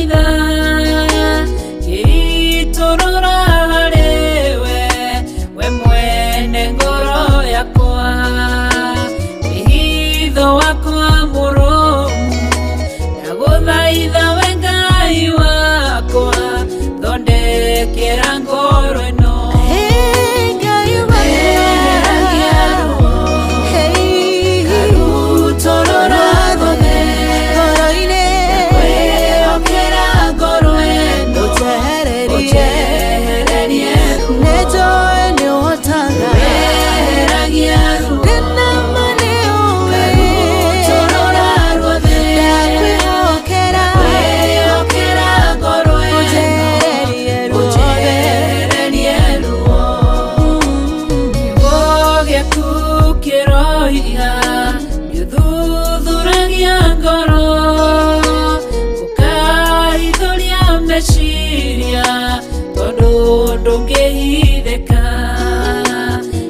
thaitha ngĩitorora harĩwe we mwene ngoro yakwa hitho wakwa mũrũmu ndagũthaitha we Ngai wakwa thondekera ngoro ĩno ndũngĩhithĩka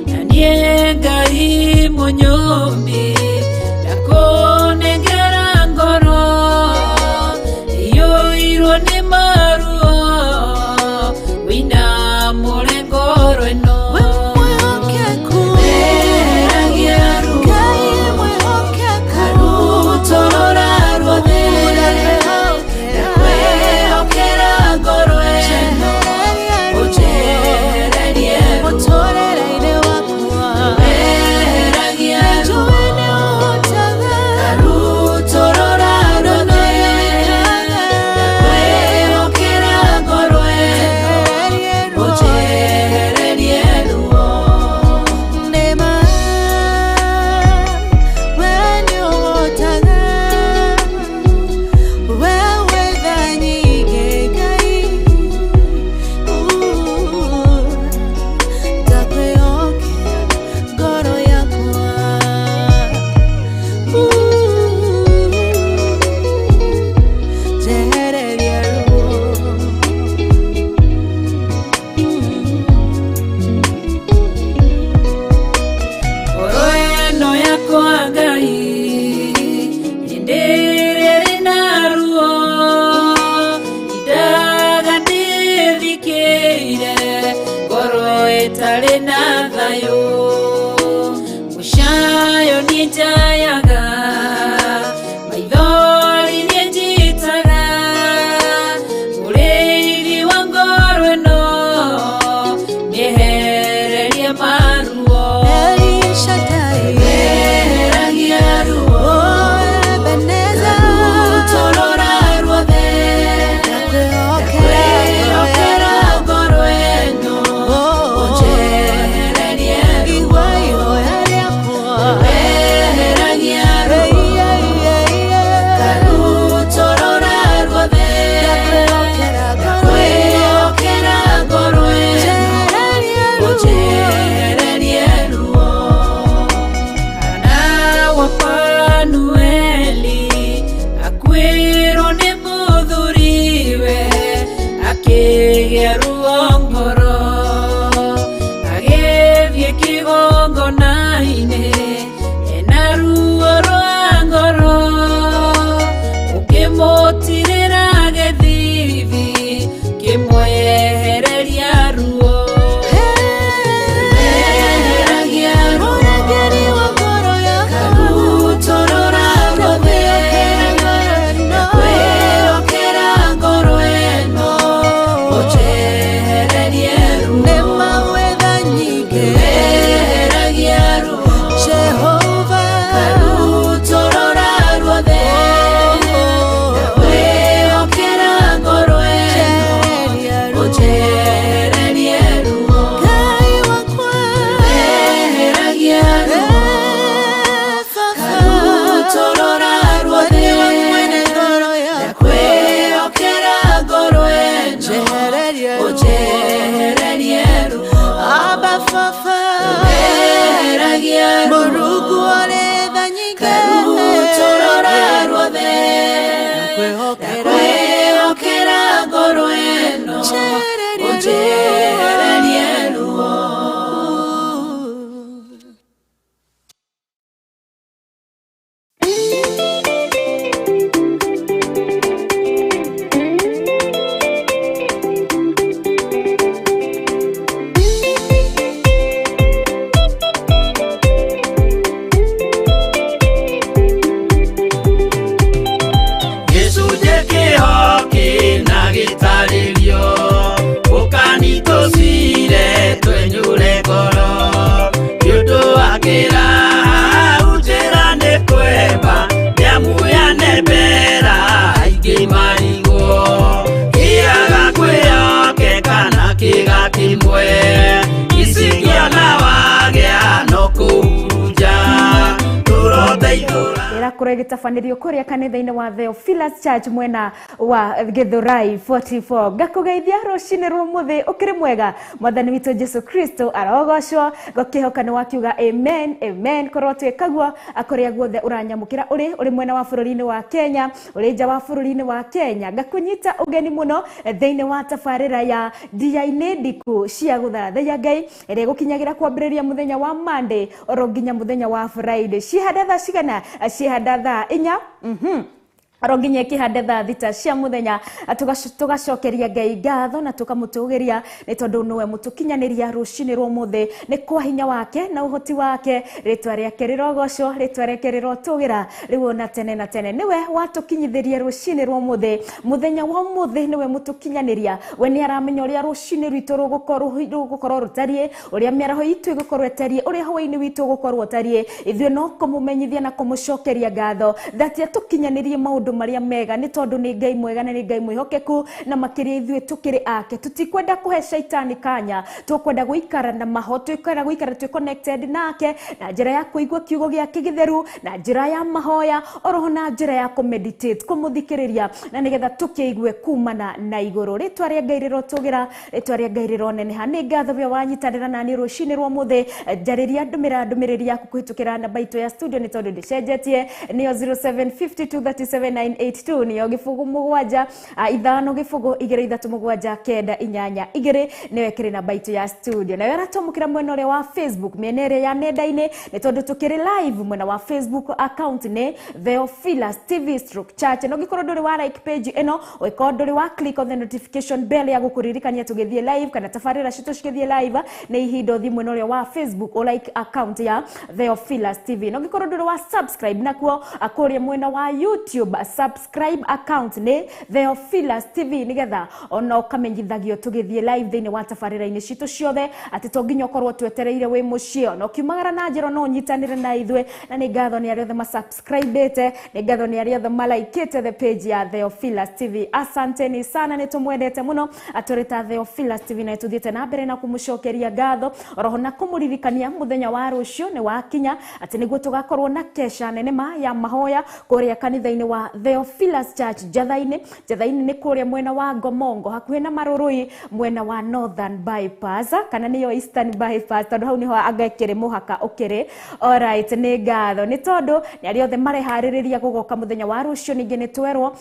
na niĩ Ngai mũnyũmbi ndakũnengera ngoro ĩiyũirwo nĩ maruo wĩinamũre ngoro ĩno itarĩ na thayũ mũcayo nĩ njayaga maithori nĩ njitaga mũrĩithi wa ngoro ĩno nĩehererie maruo eheragia ruo Ebeneza torora ruothe ndakwĩhokera ngoro ĩno ruo ngoro agĩthiĩ kĩgongona-inĩ ena ruo rwa ngoro ũkĩmũtirĩra gĩthithi kĩmwehereria ruo eheragia ruo karutorora ruothe ndakwĩhokera ngoro ĩno Murugu oretha nyinge karutorora ruothe ndakwĩhokera ngoro ĩno ũnjehererie ruo irakorwo igitabanĩrio kũrĩa kanitha-inĩ wa Theophilus Church mwena wa Githurai 44. Ngakugeithia rũcinĩ rwa mũthĩ ũkĩrĩ mwega. Mwathani witũ Jesu Kristo arogocwo. Ngũkĩhoka nĩ wakiuga amen amen. Korwo twĩkaguo akũrĩa guothe ũranyamũkĩra ũrĩ mwena wa bũrũri-inĩ wa Kenya, ũrĩ nja wa bũrũri-inĩ wa Kenya. Ngakũnyita ũgeni mũno thĩinĩ wa tabarĩra ya Ndiainĩ Ndiku cia gũthathaiya Ngai ĩrĩa gũkinyagĩra kwambĩrĩria mũthenya wa Monday oro nginya mũthenya wa Friday. Cihanda thaa cigana? Cihanda thaa 4 Aronginya kihande thaa 6 cia muthenya tugacokeria Ngai ngatho na tukamũtũgĩria nĩ tondũ nowe mũtukinyanĩria rũcinĩ rwa mũthĩ nĩ kwa hinya wake na ũhoti wake. Rĩtwa rĩake rĩrogocwo, rĩtwa rĩake rĩrotũgĩra rĩu na tene na tene. Niwe watukinyithĩria rũcinĩ rwa mũthĩ, mũthenya wa mũthĩ niwe mũtukinyanĩria. We nĩ aramenya ũrĩa rũcinĩ rwitũ rũgũkorwo rũtariĩ, ũrĩa mĩaraho itũ ĩgũkorwo ĩtariĩ, ũrĩa hwaĩ-inĩ witũ ũgũkorwo ũtariĩ. Ithuĩ no kũmũmenyithia na kũmũcokeria ngatho that atukinyanĩrie maũndũ maria mega nĩ tondũ nĩ Ngai mwega na nĩ Ngai mwĩhokeku, na makĩria ithuĩ tũkĩrĩ ake. Tutikwenda kũhe shaitani kanya, tũkwenda gũikara na maho, tũkwenda gũikara twĩ connected nake na njĩra ya kũigua kiugo gĩake gĩtheru, na njĩra ya mahoya, oroho na njĩra ya kũmeditate, kũmũthikĩrĩria na nĩgetha tũkĩigue kumana na igũrũ. Rĩtwa rĩa Ngai rĩrotũgĩra, rĩtwa rĩa Ngai rĩroneneha. Nĩ ngatho we wanyitanĩra nani rũcinĩ rwa mũthĩ. Njarĩria ndũmĩrĩri yaku kũhĩtũkĩra namba itũ ya studio nĩ tondũ ndĩcenjetie, nĩyo 0752378982, nĩyo gĩbũgũ mũgwanja ithano gĩbũgũ 23789 nĩyo ĩkĩrĩ namba itũ ya studio. Nawe aratũmũkĩra mwena ũrĩa wa Facebook, mĩena ĩrĩa ya nenda-inĩ, nĩ tondũ tũkĩrĩ live mwena wa Facebook account nĩ Theophilus TV/Church. Na ũngĩkorwo ndũrĩ wa like page ĩno, ũngĩkorwo ndũrĩ wa click on the notification bell ya gũkũririkania tũgĩthiĩ live kana tabarĩra citũ cigĩthiĩ live, nĩ ihinda ũthiĩ mwena ũrĩa wa Facebook o like account ya Theophilus TV. Na ũngĩkorwo ndũrĩ wa subscribe nakuo akũrĩa mwena wa YouTube, subscribe account nĩ Theophilus TV, nĩgetha ona ũkamenyithagio tũgĩthiĩ live thĩinĩ wa tabarĩra-inĩ citũ ciothe, atĩ to nginya ũkorwo twetereire wĩ mũciĩ, no kiumagara na njĩra no nyitanĩre na ithuĩ. Na nĩ ngatho nĩ arĩa othe ma-subscribe-ĩte, nĩ ngatho nĩ arĩa othe ma-like-ĩte the page ya Theophilus TV. Asanteni sana, nĩ tũmwendete mũno atũrĩ ta Theophilus TV, na tũthiĩte na mbere na kũmũcokeria ngatho, oroho na kũmũririkania mũthenya wa rũciũ nĩ wakinya, atĩ nĩguo tũgakorwo na kesha nene ya mahoya kũrĩa kanitha-inĩ wa Theophilus Church Njathainĩ nĩ kũrĩa mwena wa Ngomongo hakuhĩ na Marũrũi, mwena wa Northern Bypass kana nĩyo Eastern Bypass, tondũ hau nĩho agakĩrĩ mũhaka ũkĩrĩ. Alright, nĩ ngatho nĩ tondũ nĩ arĩa othe mareharĩrĩria gũgoka mũthenya wa rũciũ. Ningĩ nĩ twerwo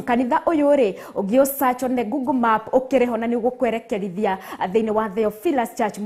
kanitha ũyũ rĩ, ũngĩ search on the Google Map ũkĩrĩ ho na nĩ ũgũkwerekerithia thĩinĩ wa Theophilus Church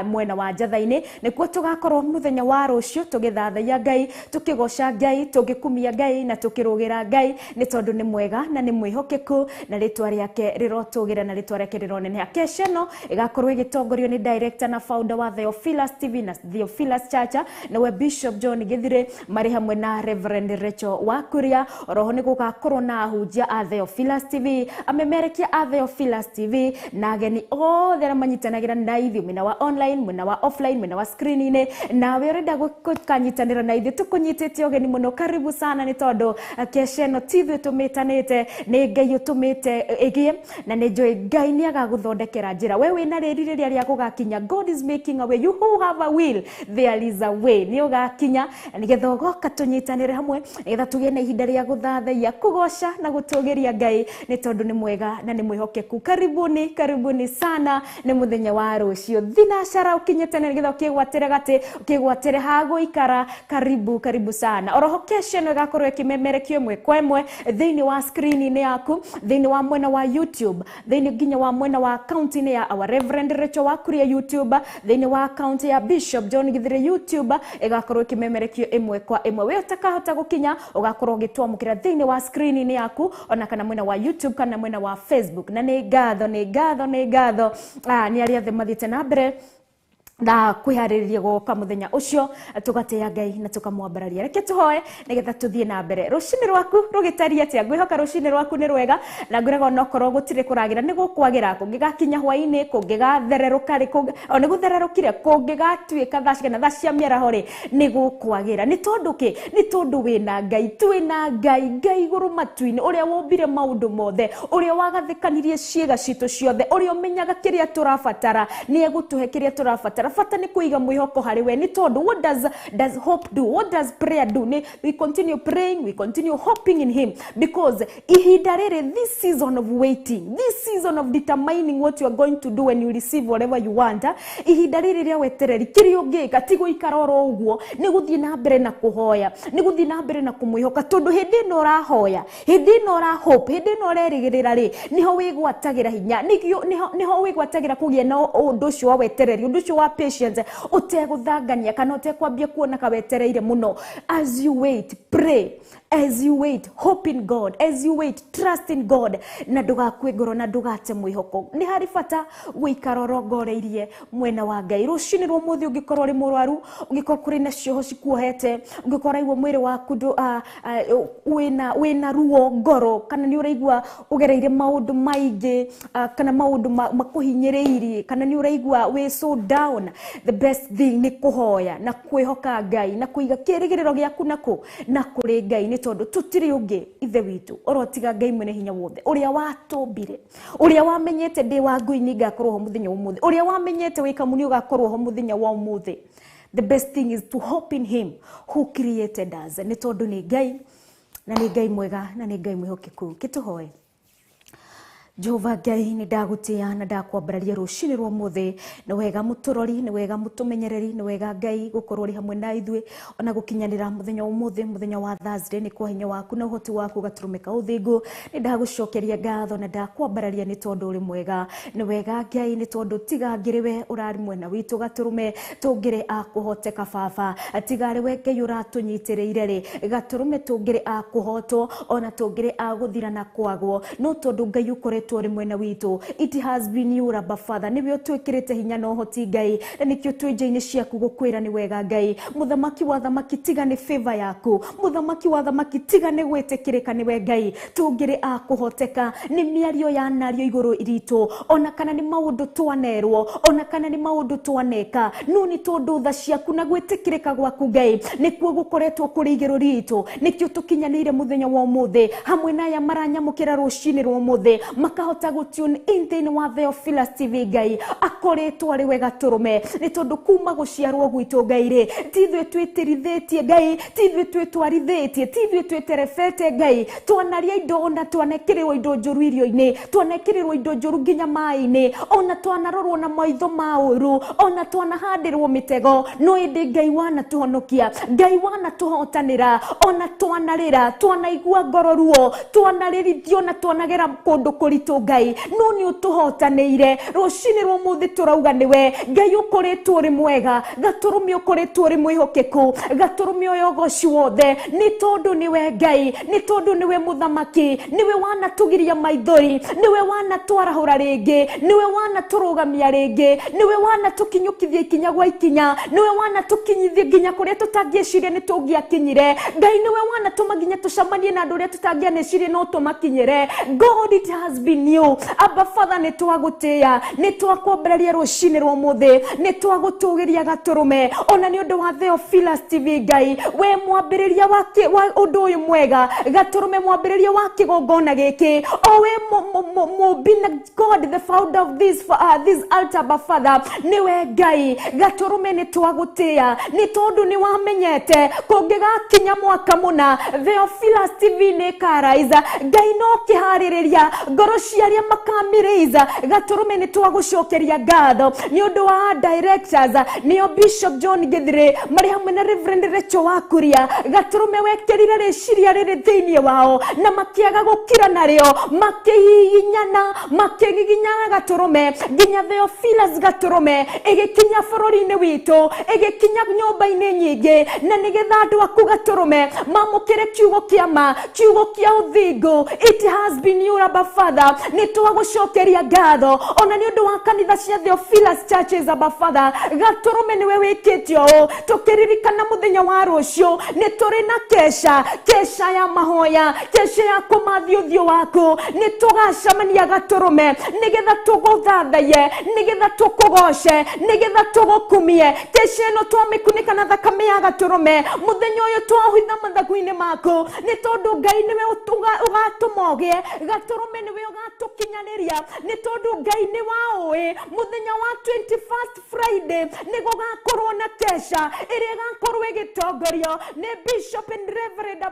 mwena wa Njathainĩ. Nĩkuo tũgakorwo mũthenya wa rũciũ tũgĩthathaiya Ngai, tũkĩgoca Ngai, tũgĩkumia Ngai na tũkĩrũgĩra Ngai, nĩ tondũ nĩ mwega na nĩ mwĩhokeku, na rĩtwa rĩake rĩrotũgĩra na rĩtwa rĩake rĩroneneha. Kesha ĩno ĩgakorwo ĩgĩtongorio nĩ director na founder wa Theophilus TV na Theophilus Church, nawe Bishop John Githire, marĩ hamwe na Reverend Rachel Wakuria. Oroho nĩ gũgakorwo na ahunjia a Theophilus TV, amemerekia a Theophilus TV, na ageni othe arĩa manyitanagĩra na ithuĩ mwena wa online, mwena wa offline, mwena wa screen-inĩ. Nawe ũrenda gũkanyitanĩra na ithuĩ, tũkũnyitĩte ũgeni mũno. Karibu sana, nĩ tondũ kesha ĩno ti ithuĩ tũmĩtanĩte, nĩ Ngai ũtũmĩte ĩgĩe, na nĩ njũĩ Ngai nĩ agagũthondekera njĩra. We wĩna rĩrĩa rĩa gũgakinya, God is making a way. You who have a will, there is a way. Nĩ ũgakinya, na nĩgetha ũgoka tũnyitanĩre hamwe, nĩgetha tũgĩe na ihinda rĩa gũthathaiya, kũgoca na gũtũgĩria Ngai, nĩ tondũ nĩ mwega na nĩ mwĩhokeku. Karibuni sana, nĩ mũthenya wa rũciũ. Thinacara ũkinyĩte na nĩgetha ũkĩgwatĩre gatĩ, ũkĩgwatĩre ha gũikara. Karibu sana. Oroho kesha ĩno ĩgakorwo ĩkĩmemerekio ĩmwe kwa ĩmwe thĩinĩ wa screen-inĩ yaku, thĩinĩ wa mwena wa YouTube, thĩinĩ nginya wa mwena wa account-inĩ ya our Reverend Rachel Wakuria YouTube, thĩinĩ wa account ya Bishop John Githire YouTube, ĩgakorwo ĩkĩmemerekio ĩmwe kwa ĩmwe. We ũtakahota gũkinya, ũgakorwo ũgĩtwamũkĩra thĩinĩ wa screen-inĩ yaku, ona kana mwena wa YouTube kana mwena wa Facebook. Na nĩ ngatho nĩ arĩa othe mathiĩte na mbere na kwĩharĩrĩria gũka mũthenya ũcio, tũgatĩya Ngai na tũkamwambararia. Reke tũhoe nĩgetha tũthiĩ na mbere. Rũcinĩ rwaku rũgĩtariĩ atĩa? Ngwĩhoka rũcinĩ rwaku nĩ rwega, na ngwĩraga onokorwo gũtirĩ kũragĩra nĩ gũkwagĩra, kũngĩgakinya hwaĩ-inĩ, kũngĩgathererũka rĩ, o nĩ gũthererũkire, kũngĩgatuĩka thaa cigana, thaa cia mĩaraho rĩ, nĩ gũkwagĩra. Nĩ tondũ kĩ? Nĩ tondũ wĩna Ngai, twĩna Ngai igũrũ matu-inĩ, ũrĩa wombire maũndũ mothe, ũrĩa wagathĩkanirie ciĩga citũ ciothe, ũrĩa ũmenyaga kĩrĩa tũrabatara, nĩ egũtũhe kĩrĩa tũrabatara. arabata ni kuiga mwihoko hari we ni tondu what does hope do, what does prayer do? We continue praying, we continue hoping in him, because ihinda riri, this season of waiting, this season of determining what you are going to do when you receive whatever you want, ihinda riri ria wetereri kirio ngika tigo ikaroro uguo ni guthie na mbere na kuhoya, ni guthie na mbere na kumwihoka, tondu hindi no rahoya, hindi no ra hope, hindi no rerigirira ri niho wigwatagira hinya, niho wigwatagira kugia na undu ucio wa wetereri, undu ucio wa patience uteguthangania kana utekwambia kuona ka wetereire muno. As you wait, pray. As you wait, hope in God. As you wait, trust in God. Na ndugakue ngoro na ndugate mwihoko. Ni hari bata guikara rongoreirie mwena wa Ngai. Rucini rwo muthi ungikorwo ri murwaru, ungikorwo kuri na cioho cikuohete, ungikorwo igwa mwiri waku wina ruo ngoro, kana ni uraigwa ugereire maundu maingi, kana maundu makuhinyiriirie, kana ni uraigwa we so down. The best thing ni kuhoya na kwihoka Ngai na kuiga kirigiriro giaku nako na kuri Ngai, ni tondu tutiri ungi ithe witu orotiga Ngai mwene hinya wothe, uria watumbire, uria wamenyete ndi wa ngui ni ngakorwo ho muthenya umuthi, uria wamenyete wika muni ugakorwo ho muthenya wa umuthi. The best thing is to hope in him who created us, ni tondu ni Ngai na ni Ngai mwega na ni Ngai mwihokeku. Kituhoe. Jehova Ngai ni ndagutia na ndakwambararia rucini rwa muthi, ni wega muturori, ni wega mutumenyereri, ni wega Ngai gukorwo ri hamwe na ithuĩ ona gukinyanira muthenya umuthi, muthenya wa Thursday, ni kwa hinya waku na uhoti waku gaturumika uthingu. Ni ndagucokeria ngatho na ndakwambararia ni tondu uri mwega, ni wega Ngai ni tondu tiga ngiriwe urari mwena witu gaturume tungire akuhoteka baba, tigari we Ngai uratunyitiriire ri gaturume tungire akuhotwo ona tungire aguthira na kwagwo, no tondu Ngai ukore tori mwena witu. It has been you, Rabba Father, nibyo twikirite hinya no hoti Ngai, na nikyo twenje-ini ciaku gukwira ni wega Ngai. Muthamaki wa thamaki tiga ni favor yaku, muthamaki wa thamaki tiga ni gwitikirika ni we Ngai tungire akuhoteka. Ni miario ya nario iguru iritu, ona kana ni maundu twanerwo, ona kana ni maundu twaneka, no ni tondu tha ciaku na gwitikirika gwaku Ngai nikuo gukoretwo kuri iguru ritu, nikyo tukinyanire muthenya wa umuthi hamwe na ya maranyamukira rucini rwa umuthi makahota gutune intini wa Theophilus TV Ngai akoretwo ari wega turume, ni tondu kuma guciarwo gwitu Ngai ri tithwe twitirithetie Ngai, tithwe twitwarithitie, tithwe twiterefete Ngai, twanaria indo ona twanekirwo indo njuru irio-ini, twanekirwo indo njuru nginya mai-ini, ona twanarorwo na maitho ma uru, ona twanahandirwo mitego, no indi Ngai wana tuhonokia, Ngai wana tuhotanira, ona twanarira, twanaigua ngoro ruo, twanarithio na twanagera kundu kuritu Ngai, no ni utuhotaneire rucini rwa muthi turauga niwe Ngai ukoretwo uri mwega, gaturume ukoretwo uri mwihokeku, gaturume uyogoci wothe, ni tondu niwe Ngai, ni tondu niwe muthamaki, niwe wana tugiria maithori, niwe wana twarahura ringi, niwe wana turugamia ringi, niwe wana tukinyukithia ikinya gwa ikinya, niwe wana tukinyithia nginya kuria tutangieciria ni tungiakinyire Ngai, niwe wana tumaginya tucamanie na andu uria tutangianeciria no tumakinyire. God, it has been you. Abba Father, ni twagutia, ni twakwambararia rucini rwa muthi, ni twagutugiria gaturume ona ni undu wa Theophilus TV Ngai, we mwambiriria wake wa undu uyu mwega, gaturume mwambiriria wa kigongona giki, o we mubina God, the founder of this altar, Abba Father, niwe Ngai, gaturume ni twagutia, ni tondu ni wamenyete kungigakinya mwaka muna Theophilus TV ni karaiza Ngai no kihaririria ngoro ciaria makamiriza, gaturume ni twagucokeria ngatho ni undu wa directors nio Bishop John Githire mari hamwe na Reverend Rachel Wakuria, gaturume wekirire riciria riri thiini wao na makiaga gukira nario, makihihinyana makigiginyana gaturume nginya Theophilus gaturume igikinya bururi-ini witu, igikinya nyumba-ini nyingi, na nigetha andu aku gaturume mamukire kiugo kiama, kiugo kia uthingu. It has been you, Abba Father, ni twagucokeria ngatho ona ni undu wa kanitha cia Theophilus churches, Abba Father, gaturume niwe wikitio tukiririkana muthenya wa rucio, ni turi na kesha ya mahoya, kesha ya kumathio thio waku, ni tugacamania gaturume nigetha tuguthathaye, nigetha tukugoce, nigetha tugukumie, kesha no twamikunika na thakame ya gaturume muthenya uyu twahitha mathagu-ini maku, ni tondu Ngai niwe ugatumogie, gaturume niwe ugatukinyaniria, ni tondu Ngai ni waoe muthenya wa 21st Friday nigo gakorwo na kesha iri gakorwo igitongorio ni Bishop and Reverend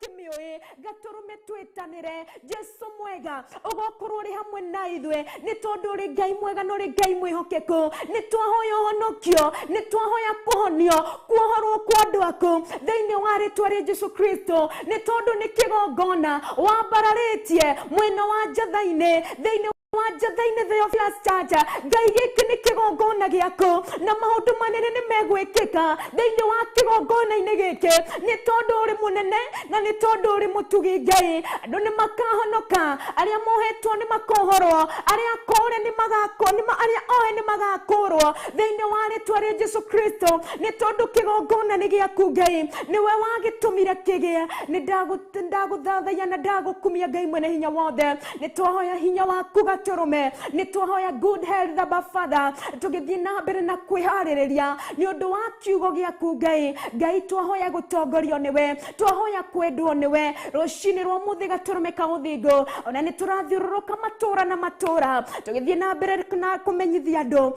Kimioe gaturume twetanire Jesu mwega ugokorwo ri hamwe na ithwe ni tondu ri Ngai mwega no ri Ngai mwihokeku ni twahoya honokio ni twahoya kuhonio kuohorwo kwa andu aku thiini wa ritwa ri Jesu Kristo ni tondu ni kigongona wambararitie mwena wa Njathaini thiini Njathaini Theophilus Church Ngai giki ni kigongona giaku na maundu manene ni megwikika thiini wa kigongona-ini giki ni tondu uri munene na ni tondu uri mutugi Ngai andu ni makahonoka aria mohetwo ni makohorwo aria kore ni aria ohe ni magakorwo thiini wa ritwa ria Jesu Kristo ni tondu kigongona ni giaku Ngai niwe wagitumire kigie ni ndaguthathaiya na ndagukumia Ngai mwene hinya wothe ni twahoya hinya waku gaturume ni twahoya good health Abba Father tugithie na mbere na kwihariria ni undu wa kiugo giaku Ngai twahoya gutongorio niwe twahoya kwendwo niwe rucini rwa muthi gaturume ka uthingo ona ni turathiururuka matura na matura tugithie na mbere na kumenyithia andu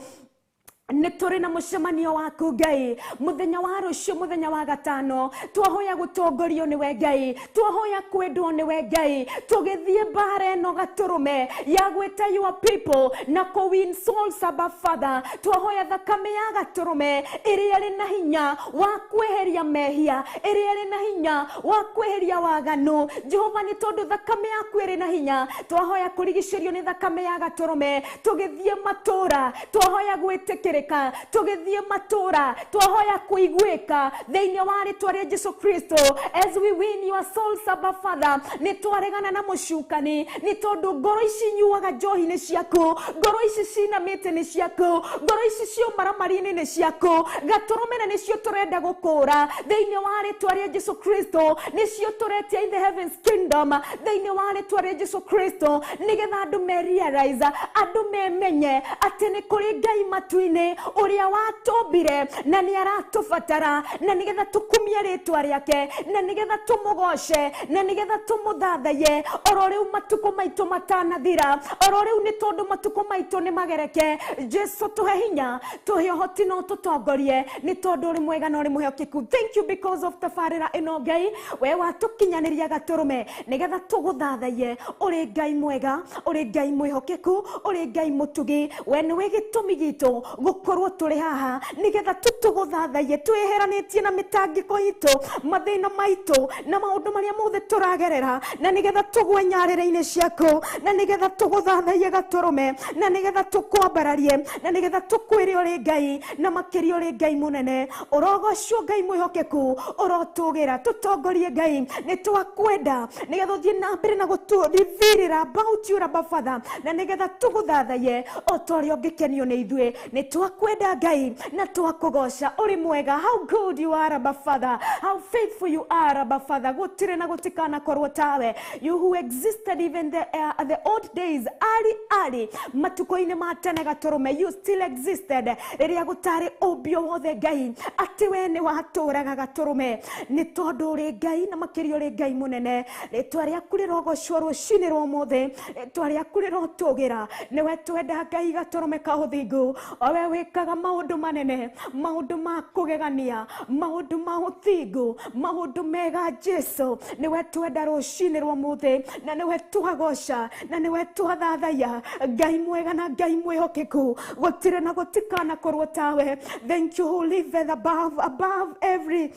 ni turi na mucemanio waku Ngai muthenya wa rucio muthenya wa gatano twahoya gutongorio niwe Ngai twahoya kwendwo niwe Ngai tugithie bare no gaturume ya gweta your people na ko win souls Abba Father twahoya thakame ya gaturume iria ri na hinya wa kweheria mehia iria ri na hinya wa kweheria waganu Jehova ni tondu thakame yaku iri na hinya twahoya kurigicerio ni thakame ya gaturume tugithie matura twahoya gwitikirika tugithie matura twahoya kuigwika thiini wa ritwa ria Jesu Kristo as we win your souls Abba Father ni twaregana na mucukani ni tondu ngoro ici nyuaga njohi ni ciaku ngoro ici cinamite ni ciaku ngoro ici cio maramari-ini ni ciaku gaturumena ni cio turenda gukura thiini wa ritwa ria Jesu Kristo ni cio turetia in the heavens kingdom thiini wa ritwa ria Jesu Kristo nigetha andu realize andu memenye ati ni kuri Ngai matu-ini uria watumbire na ni aratubatara na nigetha tukumie ritwa riake na nigetha tumugoshe na nigetha tumuthathaye oro riu matuko maitu matanathira oro riu ni tondu matuko maitu ni magereke Jesu tuhe hinya tuhe hoti no tutongorie ni tondu uri mwega no uri muhokeku thank you because of tafarira ino Ngai we watukinyaniria gaturume nigetha tuguthathaye uri Ngai mwega uri Ngai mwihokeku uri Ngai mutugi we ni wigitumi gitu gukorwo turi haha nigetha tutuguthathaye tweheranitie na mitangiko itu mathina maitu na maundu maria mothe turagerera na nigetha tugwe nyarire-ini ciaku na nigetha tuguthathaye gaturume na nigetha tukwambararie na nigetha tukwire uri Ngai na makiri uri Ngai munene urogocwo Ngai mwihokeku urotugira tutongorie Ngai ni twakwenda nigetha thie na mbere na guturivirira about you Abba Father na nigetha tuguthathaye otorio ngikenio ni ithue ni twakwenda Ngai na twakugosha uri mwega how good you are Abba Father how faithful you are Abba Father gutire na gutikana korwo tawe you who existed even the old days early matuko-ini ma tene gaturume you still existed riria gutari ubio wothe Ngai ati we ni waturaga gaturume ni tondu uri Ngai na makiri uri Ngai munene ritwa riaku rirogocwo rucini rwa mothe ritwa riaku rirotugira niwe twenda Ngai gaturume ka uthingu owe wikaga maundu manene maundu ma kugegania maundu ma uthingu maundu mega Jesu niwe twenda rucini rwa mothe na niwe tuhagosha na niwe tuhathathaiya Ngai mwega na Ngai mwihokeku gutire na gutikana korwo tawe thank you who liveth above every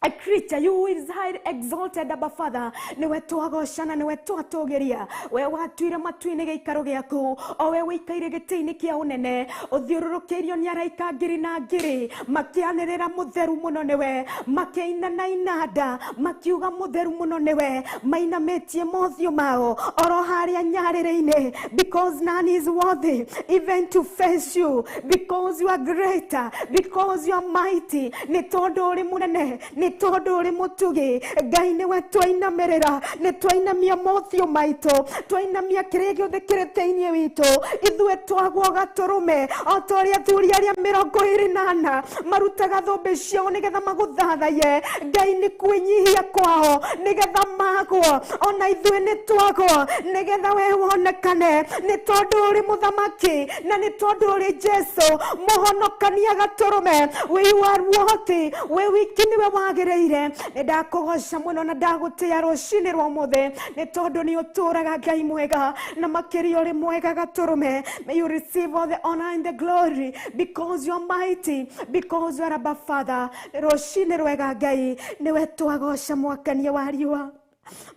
a creature you is high exalted Abba Father niwe twagoshana niwe twatugiria we watuire matu-ini giikaro giaku o we wikaire giti-ini kia unene uthiururukirio ni araika ngiri na ngiri makianirira mutheru muno niwe makiina na inanda makiuga mutheru muno niwe mainamitie mothio mao oro haria nyarire-ini because none is worthy even to face you because you are greater because you are mighty ni tondu uri munene ni tondu uri mutugi. Ngai niwe twainamirira, ni twainamia mothio maito, twainamia kiria giothe kiri thiini witu. Ithue twagwo gaturume o ta uria athuri aria 24 marutaga thumbi ciao nigetha maguthathaie. Ngai ni kwinyihia kwao nigetha magwo, ona ithue ni twagwo nigetha we wonekane. Ni tondu uri muthamaki na ni tondu uri Jesu muhonokania gaturume. You are worthy, we wiki niwe wagiriire. Ni ndakugoca muno na ndagutia rucini rwa muthe ni tondu ni uturaga Ngai mwega na makiri uri mwega gaturume. May you receive all the honor and the glory because you are mighty, because you are above Father. Rucini rwega Ngai niwe twagoca mwakania wa riua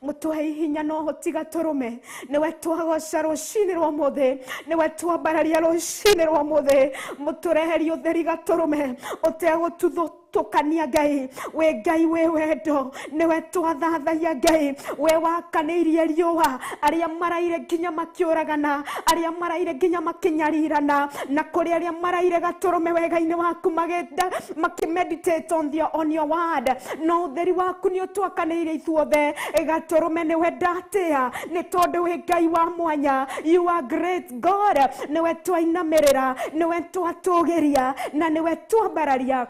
mutuhe hinya no hoti gaturume. Niwe twagoca rucini rwa muthe, niwe twambararia rucini rwa muthe. Mutureherie utheri gaturume utegututhutukania Ngai. We Ngai we wendo niwe twathathaia Ngai. We wakaniirie riua aria maraire nginya makiuragana, aria maraire nginya makinyarirana, na kuri aria maraire gaturume wega-ini waku magenda makimeditate on your word. No utheri waku ni utwakaniirie ithuothe gaturume. Niwe ndatia ni tondu we Ngai wa mwanya. You are great God. Niwe twainamirira, niwe twatugiria na niwe twambararia.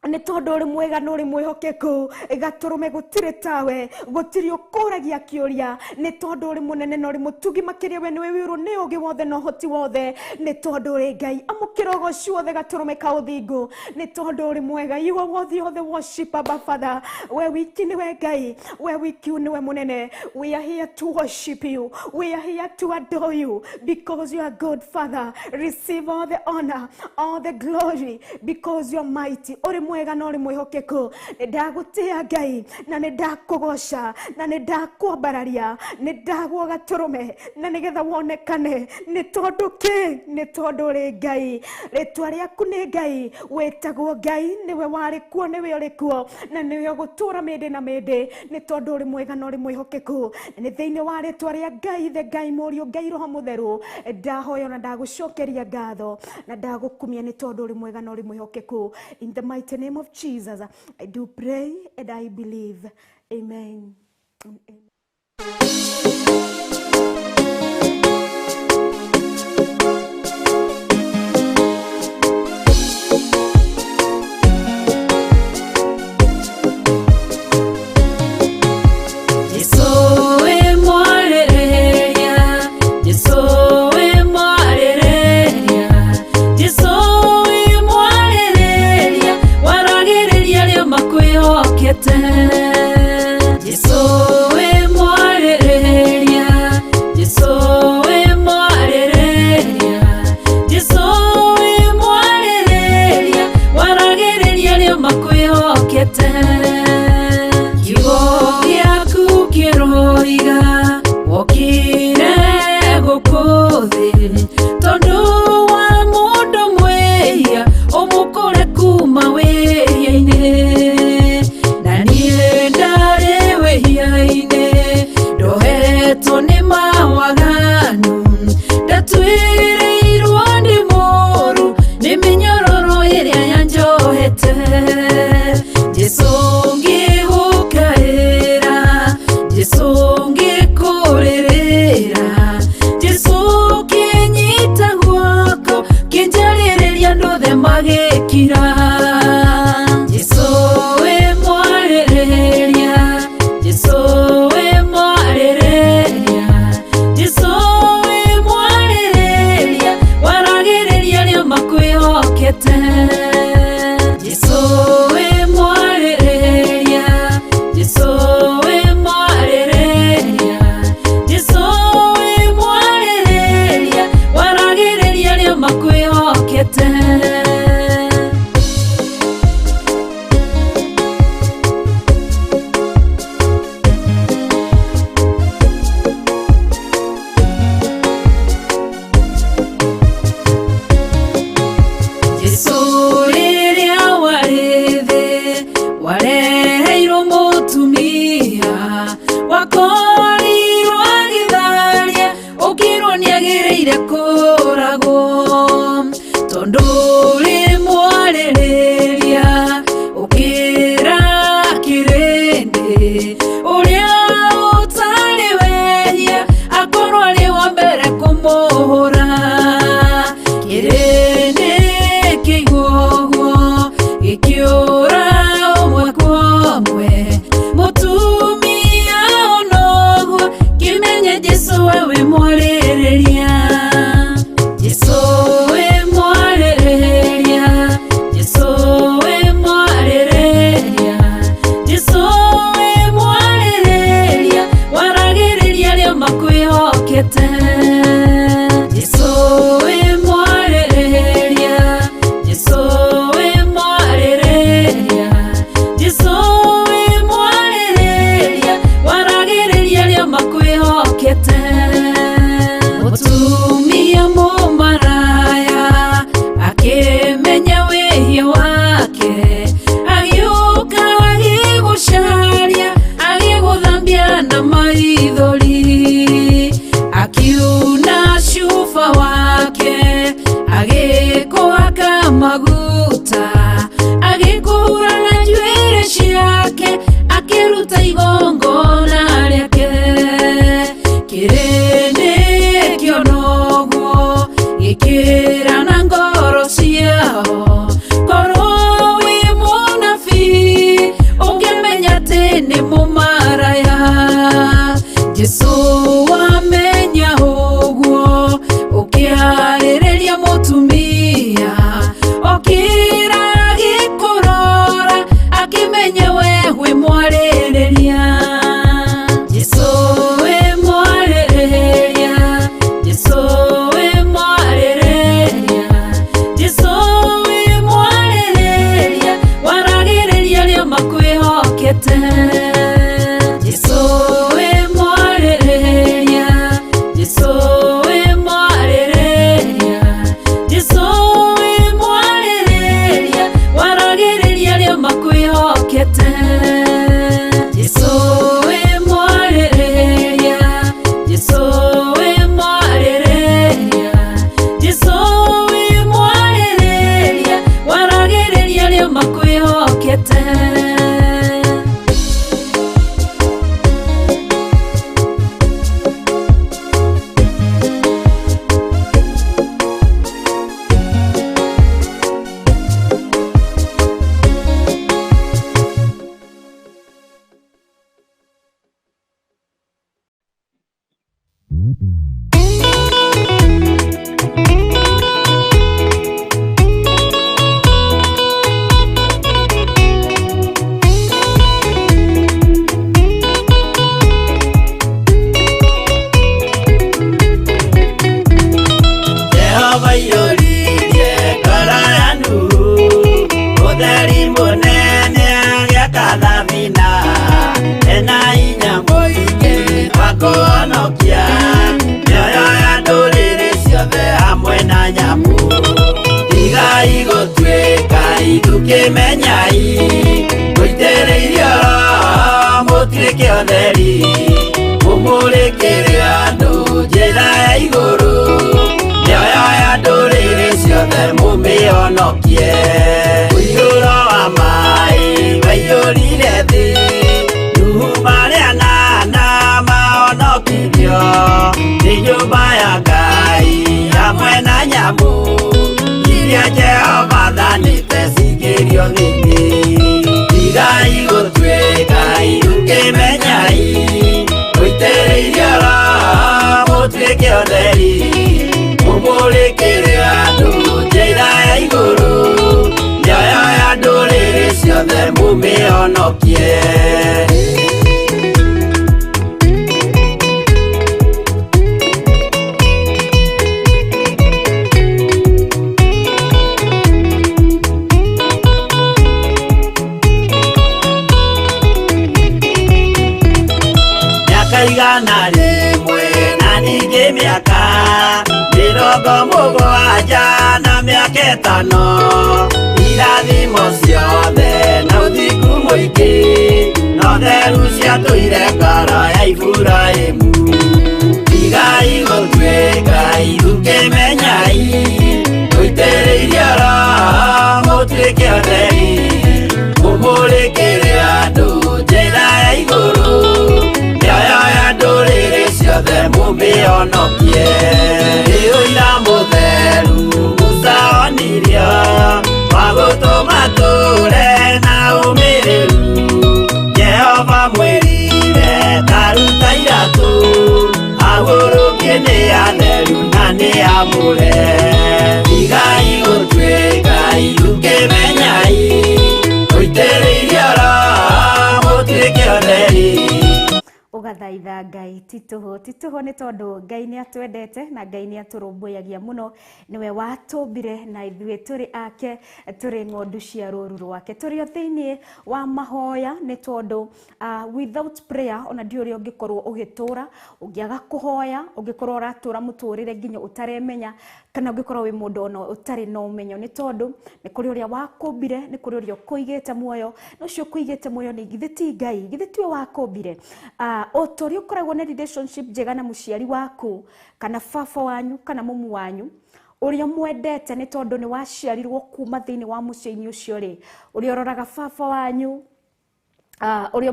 Ni tondu uri mwega na uri mwihokeku gaturume. Gutiri tawe, gutiri ukuragia kiuria. Ni tondu uri munene na uri mutugi makiria. We niwe wiru ni ugi wothe no hoti wothe. Ni tondu uri Ngai amukira ugoci wothe gaturume ka uthingu. Ni tondu uri mwega. You are worthy of the worship, Abba Father. We wiki niwe Ngai, we wiki niwe munene. We are here to worship you, we are here to adore you because you are good, Father. Receive all the honor, all the glory because you are mighty. Uri mwega na uri mwihokeku. Ndagutia Ngai na ndakugoca na ndakwambararia. Ndagwo gaturume na nigetha wonekane. Ni tondu ki? Ni tondu uri Ngai. Ritwa riaku ni Ngai. Wetagwo Ngai. Niwe wari kuo, niwe uri kuo na niwe gutura mindi na mindi. Ni tondu uri mwega na uri mwihokeku. Ni thiini wa ritwa ria Ngai, the Ngai Murio, Ngai Roho Mutheru, ndahoya na ndagucokeria ngatho na ndagukumia ni tondu uri mwega na uri mwihokeku. In the mighty name of Jesus, I do pray and I believe. Amen. Amen. Jesu wewe mwarereria, Jesu we mwarereria, Jesu we mwarereria, Jesu we mwarereria, waragereria ria makwihokete. Jesu we mwarereria, Jesu we mwarereria, Jesu we mwarereria, waragereria ria makwihokete. Mutumia mumaraya akimenya wihia wake, agiuka agigucaria, agiguthambia na maithori, akiuna cuba wake, agikuhaka maguta, agikuhura na njuĩrĩ ciake, akiruta igongona rĩake. Kĩrĩndĩ kĩonoguo gĩkĩra na ngoro ciao, korwo wĩ mũnabii ũngĩmenya atĩ nĩ mũmaraya. Jesu wamenya ũguo ũkĩarĩrĩria mũtumia, okĩra agĩkũrora akĩmenya we wĩ mwarĩrĩria. Jesu we mwarĩrĩria, Jesu we mwarĩrĩria, Jesu we mwarĩrĩria, waragereria ria makwĩhokete. Jesu we mwarĩrĩria, Jesu we mwarĩrĩria, Jesu we mwarĩrĩria, waragereria ria makwĩhokete. Jesu we mwarĩrĩria, Jesu we mwarĩrĩria, Jesu we mwarĩrĩria, waragereria ria makwĩhokete. Jehova iyũririe ngoro yanu, ũtheri mũnene agĩaka thabina, ena hinya mũingĩ wa kũhonokia mĩoyo ya ndũrĩrĩ ciothe hamwe na nyamũ. Tigai gũtuĩka itũkĩmenyai, mũitĩrĩirie Roho mũtuĩke ũtheri, mũmũrĩkĩre andũ njĩra ya igũrũ, mĩoyo ya ndũrĩrĩ ciothe mũmĩhonokie. Mũiyũro wa maĩ waiyũrire thĩ, Nuhu marĩa nana mahonokirio, nĩ nyũmba ya Ngai hamwe na nyamũ iria Jehova thanĩte cingĩrio thĩ-inĩ. Tigai gũtuĩka itũkĩmenyai, mũitĩrĩirie Roho mũtuĩke ũtheri, mũmũrĩkĩre andũ njĩra ya igũrũ, mĩoyo ya ndũrĩrĩ ciothe mũmĩhonokie. Mĩaka igana rĩmwe na ningĩ mĩaka 70 na mĩaka 5, irathimo ciothe na ũthingu mũingĩ na ũtheru ciatũire ngoro ya Iburahĩmu. Tigai gũtuĩka itũkĩmenyai, mũitĩrĩirie Roho mũtuĩke ũtheri, mũmũrĩkĩre andũ njĩra ya igũrũ, mĩoyo ya ndũrĩrĩ ciothe mũmĩhonokie. Ũira mũtheru Musa onirio wa gũtũma tũre na ũmĩrĩru, Jehova mwĩrire taruta iratũ agũrũ mwamure igai gutwika irukemenyai uitereirie ora mutwike otheri ugathaitha Ngai tituho ni tondu Ngai ni atwendete na Ngai ni aturumbuyagia muno niwe watumbire na ithuĩ turi ake turi ng'ondu cia rũru rwake turi thiini wa mahoya ni tondu without prayer ona ndiuri ungikorwo ugitura ungiaga kuhoya ungikorwo uratura muturire nginya utaremenya kana ungikorwo wi mundu ona utari na umenyo ni tondu ni kuri uria wakumbire ni kuri uria kuigite muoyo no cio kuigite muoyo ni githiti Ngai githiti wakumbire otori ukoragwo na relationship njega na muciari waku kana baba wanyu kana mumu wanyu uria mwendete ni tondu ni waciarirwo kuma thiini wa muciini ucio ri uria roraga baba wanyu uria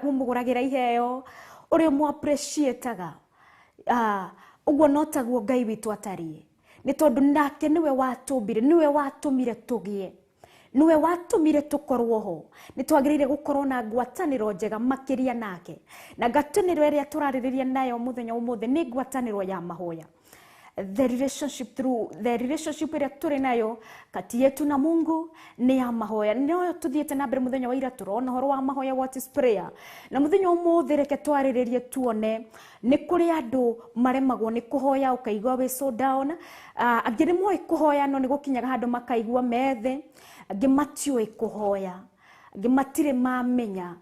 mumuguragira iheo uria mu appreciataga uguo notaguo Ngai witu atari ni tondu nake niwe watumbire niwe watumire tugie niwe watumire tukorwo ho ni twagirire gukorwo na ngwataniro njega makiria nake na ngwataniro iria turaririria nayo muthenya umuthe ni ngwataniro ya mahoya the relationship iria turi nayo kati yetu na Mungu ni ya mahoya no tuthiete na mbere muthenya wa ira turona horo wa mahoya what is prayer na muthenya umuthe reke twariririe tuone ni kuri andu maremagwo ni kuhoya ukaigwa we so down angire moi kuhoya no ni gukinyaga handu makaigwa methe angi matioi kuhoya angi matire mamenya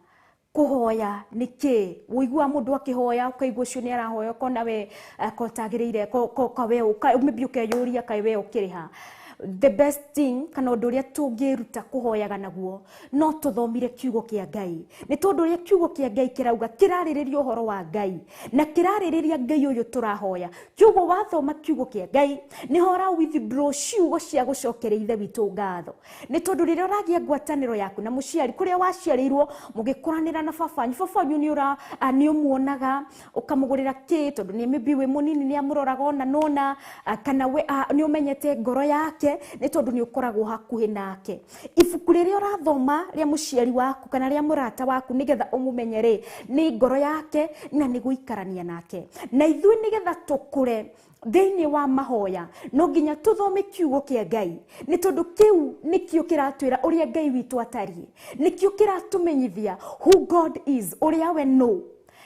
kuhoya niki uigwa mundu akihoya ukaigwa ucio ni arahoya kona we kotagirire ko we umebiuke yuria kai we ukiriha the best thing kana undu uria tungiruta kuhoyaga naguo no tuthomire kiugo kia Ngai ni tondu uria kiugo kia Ngai kirauga kiraririria uhoro wa Ngai na kiraririria Ngai uyu turahoya kiugo wathoma kiugo kia Ngai ni hora withdraw ciugo cia gucokeria ithe witu ngatho ni tondu riria uragia ngwataniro yaku na muciari kuria waciarirwo mugikuranira na babanyu ni ura ni umuonaga ukamugurira ki tondu ni maybe we munini ni amuroraga ona nona kana we ni umenyete ngoro yake ni tondu ni ukoragwo hakuhi nake ibuku riria urathoma ria muciari waku kana ria murata waku nigetha umumenyere ni ngoro yake na ni guikarania nake na ithui nigetha tukure thiini wa mahoya no nginya tuthome kiugo kia Ngai ni tondu kiu nikio kiratwira uria Ngai witu atari nikio kiratumenyithia who God is uria we no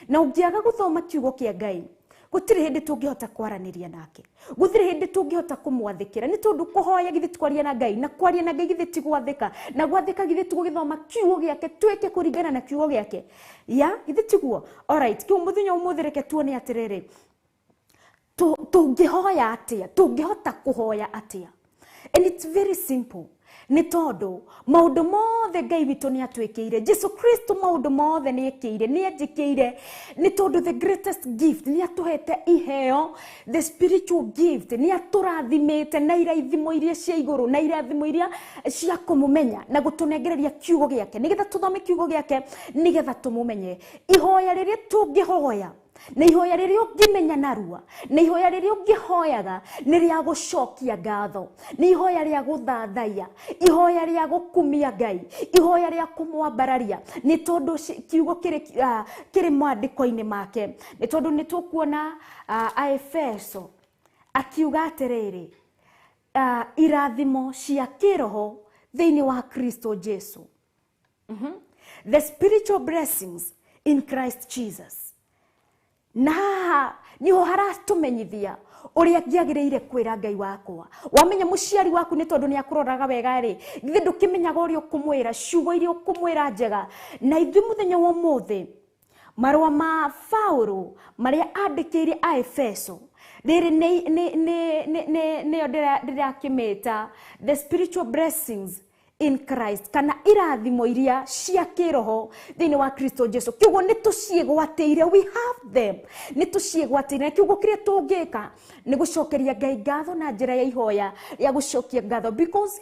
na ungiaga guthoma kiugo kia Ngai gutire hindi tungihota kwaraniria nake gutire hindi tungihota kumwathikira ni tondu kuhoya githi twaria na Ngai na kwaria na Ngai githi tigwathika na gwathika githi tugithoma kiugo giake tweke kuringana na kiugo giake ya githi tiguo alright kiu muthenya umuthireke tuone atiriri tungihoya atia tungihota kuhoya atia and it's very simple ni tondu maundu mothe Ngai witu ni atwikire Jesu Kristo maundu mothe ni ekire ni ajikire ni tondu the greatest gift ni atuhete iheo the spiritual gift ni aturathimite na iraithimo iria cia iguru na irathimo iria cia kumumenya na gutunengereria kiugo giake nigetha tuthome kiugo giake nigetha tumumenye ihoya riria tungihoya na ihoya riria ungimenya narua na ihoya riria ungihoyaga ni ria gucokia ngatho ni ihoya ria guthathaiya ihoya ria gukumia Ngai ihoya ria kumwambararia ni tondu kiugo kiri mwandiko-ini make ni tondu ni tukuona Aefeso akiuga atiriri irathimo cia kiroho thiini wa Kristo Jesu the spiritual blessings in Christ Jesus na niho haratumenyithia uria ngiagiriire kwira Ngai wakwa wamenya muciari waku ni tondu ni akuroraga wega ri githi ndukimenyaga uria ukumwira ciugo iria ukumwira njega na ithui muthenya wa umuthi marua ma Paulo maria andikire Aefeso riri ni ndirakimeta the spiritual blessings in Christ kana irathimo iria cia kiroho thiini wa Kristo Jesu kiugo ni tuciegwateire we have them ni tuciegwateire kiugo kiria tungika ni gucokeria Ngai ngatho na njira ya ihoya ya gucokia ngatho because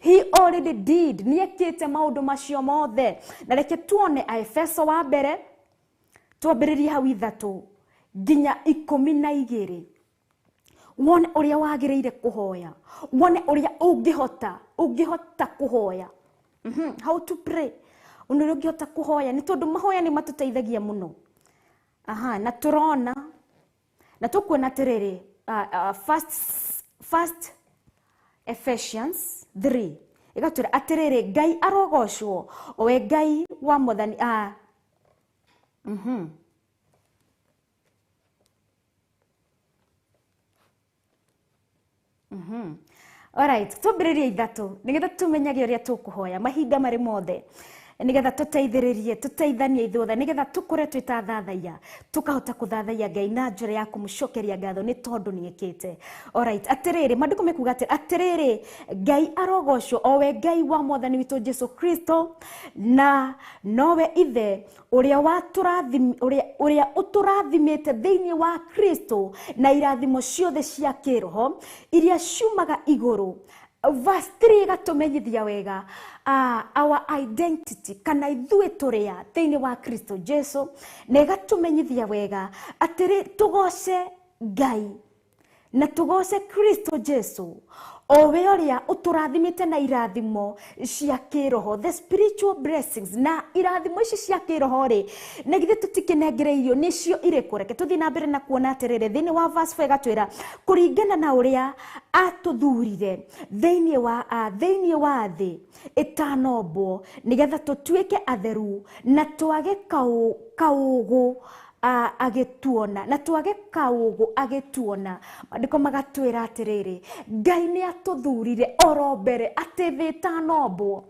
he already did ni ekite maundu macio mothe na reke tuone Aefeso wa mbere twambiririe hau ithatu nginya 12 wone uria wagiriire kuhoya wone uria ungihota kuhoya how to pray unuria ungihota kuhoya ni tondu mahoya ni matuteithagia muno na turona na tukwona tiriri first Ephesians 3 igatwira atiriri Ngai arogocwo owe Ngai wa Mwathani Alright, tubiririe ithatu nigetha tumenyage uria tukuhoya mahinda mari mothe nigetha tuteithanie ithuothe nigetha tukore twitathathaiya tukahota kuthathaia Ngai na njira ya kumucokeria ngatho ni tondu niekite. Alright, atiriri mandiko mekuga atiriri Ngai arogocwo owe Ngai wa Mwathani witu Jesu Kristo na nowe ithe uria uturathimite thiini wa Kristo na irathimo ciothe cia kiroho iria ciumaga iguru. Verse 3 gatumenyithia wega our identity kana ithuĩ turia thiini wa Kristo Jesu na gatumenyithia wega atiri tugoce Ngai na tugoce Kristo Jesu owe uria uturathimite na irathimo cia kiroho, the spiritual blessings na irathimo ici cia kiroho ri negithe tutikinengereirio nicio iriku. Reke tuthi na mbere na kuona atiriri thiini wa verse 4 gatwira kuringana na uria atuthurire thiini wa thi itanombo nigetha tutuike atheru na twage kaugu agituona na twage kaugu agituona. Mandiko magatwira atiriri Ngai ni atuthurire oro mbere ati thi itanombo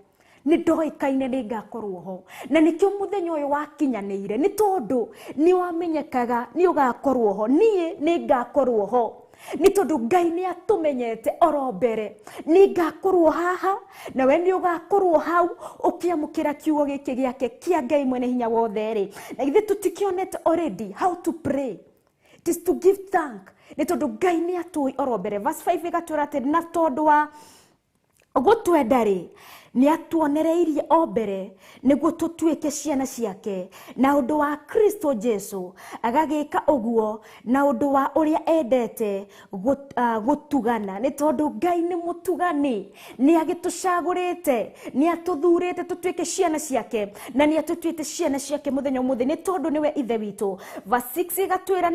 ni ndoikaine ni ngakorwo ho na nikio muthenya uyu wakinyanire ni tondu ni wamenyekaga ni ugakorwo ho nie ni ngakorwo ho ni tondu Ngai ni atumenyete oro mbere ni ngakorwo haha na we ni ugakorwo hau ukiamukira kiugo giki giake kia Ngai mwene hinya wothe ri na ithe tutikionete already how to pray. It is to give thank ni tondu Ngai ni atui oro mbere. Verse 5 igatwira ati na tondu wa gutwenda ri ni atuonereirie o mbere niguo tutuike ciana ciake na undu wa Kristo Jesu agagika uguo na undu wa uria endete gutugana ni tondu Ngai ni mutugani ni agitucagurite ni atuthurite tutuike ciana ciake na ni atutuite ciana ciake muthenya muthe ni tondu niwe ithe witu. Verse 6 igatwira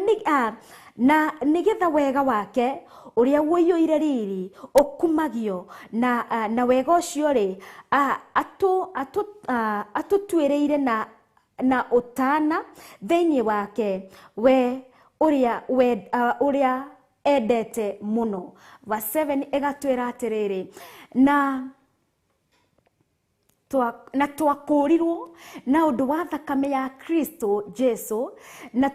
na nigetha wega wake uria woyoire riri okumagio na wega ucio ri atutwireire na utana thiini wake we uria endete muno. Verse 7 igatwira atiriri na twakurirwo na undu wa thakame ya Kristo Jesu na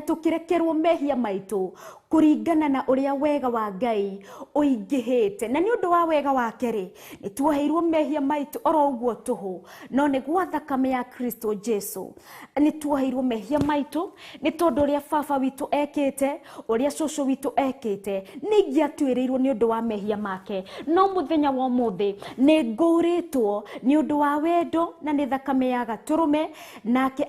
tukirekerwo mehia maitu kuringana na uria wega wa Ngai uingihite. Na ni undu wa wega wake ri ni tuoheirwo mehia maitu oro uguo tuhu no ni gwa thakame ya Kristo Jesu ni tuoheirwo mehia maitu ni tondu uria baba witu ekite uria cucu witu ekite ni ngiatwirirwo ni undu wa mehia make no muthenya wa muthi ni nguritwo ni undu wa wendo na ni thakame ya gaturume nake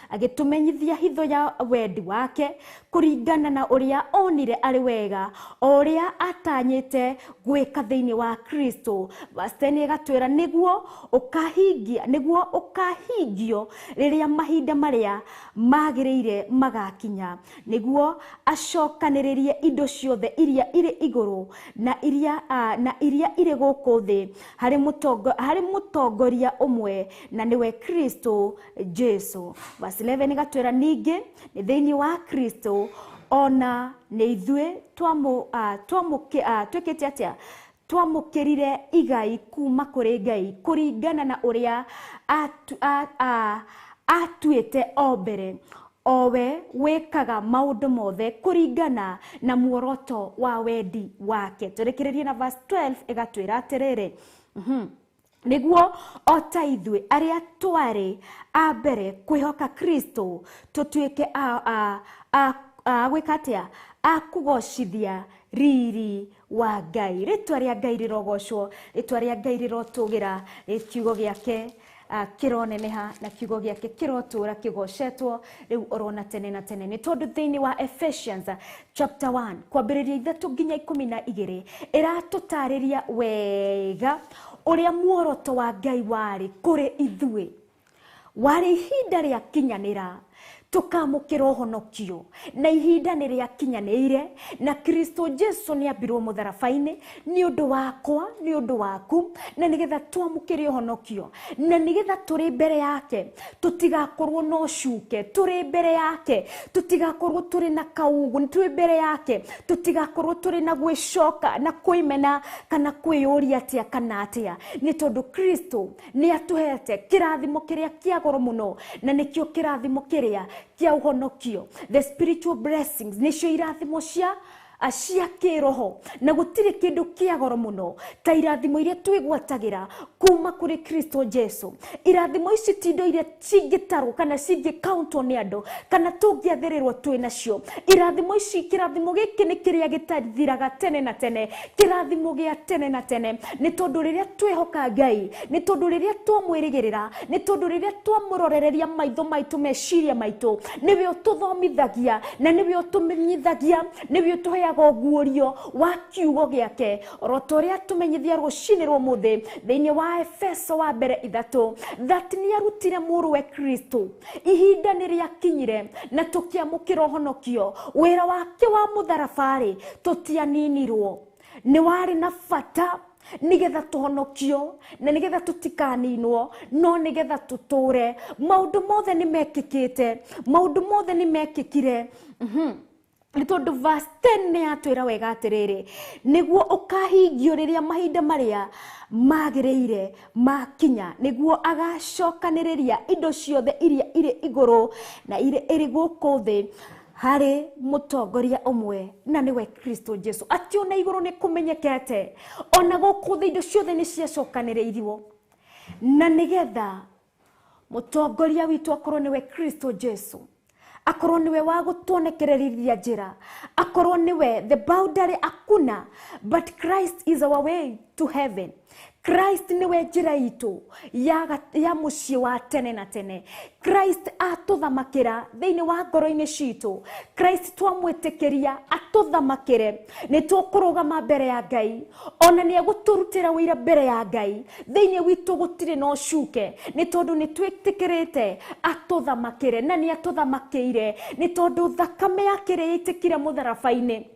agitumenyithia hitho ya wendi wake kuringana na uria onire ari wega uria atanyite gwika thiini wa Kristo. Verse 10 igatwira niguo ukahingio riria mahinda maria magiriire magakinya niguo acokaniririe indo ciothe iria iri iguru na iria iri guku thi hari mutongoria umwe na niwe Kristo Jesu. Verse 11 igatwira ningi ni thiini wa Kristo ona ni ithue twekete atia twamukirire igai kuma kuri Ngai kuringana na uria atuite o mbere owe wekaga maundu mothe kuringana na muoroto wa wendi wake. Turekererie na verse 12 igatwira atiriri niguo ota ithue aria twari a mbere kwihoka Kristo tutuike gwikatia akugocithia riri wa Ngai. Ritwa ria Ngai rirogocwo, ritwa ria Ngai rirotugira, kiugo giake kironeneha na kiugo giake kirotura kigocetwo riu orona tene na tene. Ni tondu thiini wa Ephesians chapter 1 kwambiriria 3 nginya 12 iratutariria wega uria muoroto wa Ngai wari kuri ithue wari ihinda ria kinyanira tukamukira uhonokio na ihinda ni riakinyanire na Kristo Jesu ni ambirwo mutharabaini ni undu wakwa ni undu waku na nigetha twamukire uhonokio na nigetha turi mbere yake tutigakorwo no shuke turi mbere yake tutigakorwo turi na kaugu turi mbere yake tutigakorwo turi na gwicoka na kuimena kana kwiyuria atia kana atia ni tondu Kristo ni atuhete kirathimo kiria kia goro muno na nikio kirathimo kiria kia uhonokio. The spiritual blessings nicio irathimo cia kiroho na gutire kindu kia goro muno ta irathimo iria twigwatagira kuma kuri Kristo Jesu. Irathimo ici tindo iria cingitarwo kana cingikauntwo ni andu kana tungiatherirwo twi nacio. Irathimo ici kirathimo giki ni kiria gitathiraga tene na tene, kirathimo gia tene na tene ni tondu riria twihoka Ngai, ni tondu riria twamwirigirira, ni tondu riria twamurorereria maitho maitu meciria maitu niwe ututhomithagia na niwe utumenyithagia niwe utuheaga guorio wa kiugo giake rotoria tumenyithia rucini rwo muthi thiini wa Efeso wa mbere 3 that ni arutire muruwe Kristo ihinda ni riakinyire na tukiamukira uhonokio wira wake wa mutharabari tutianinirwo ni wari na fata nigetha tuhonokio na nigetha tutikaninwo no nigetha tuture maundu mothe ni mekikite maundu mothe ni mekikire ni tondu verse 10 ni atwira wega atiriri niguo ukahingio riria mahinda maria magirire makinya niguo agacokaniriria indo ciothe iria iri iguru na iri guku thi hari mutongoria umwe na niwe Kristo Jesu. Ati ona iguru ni kumenyekete ona guku thi indo ciothe ni ciacokaniriirwo na nigetha mutongoria witu akorwo niwe Kristo Jesu, akorwo niwe wa gutuonekererithia njira, akorwo niwe the boundary akuna, but Christ is our way to heaven. Christ niwe njira itu ya mucii wa tene na tene. Christ atuthamakira thiini wa ngoro-ini citu. Christ twamwitikiria atuthamakire ni tukurugama mbere ya Ngai ona ni aguturutira wira mbere ya Ngai thiini witu gutire no shuke ni tondu ni twitikirite atuthamakire na ni atuthamakiire ni tondu thakame yake itikire mutharabaini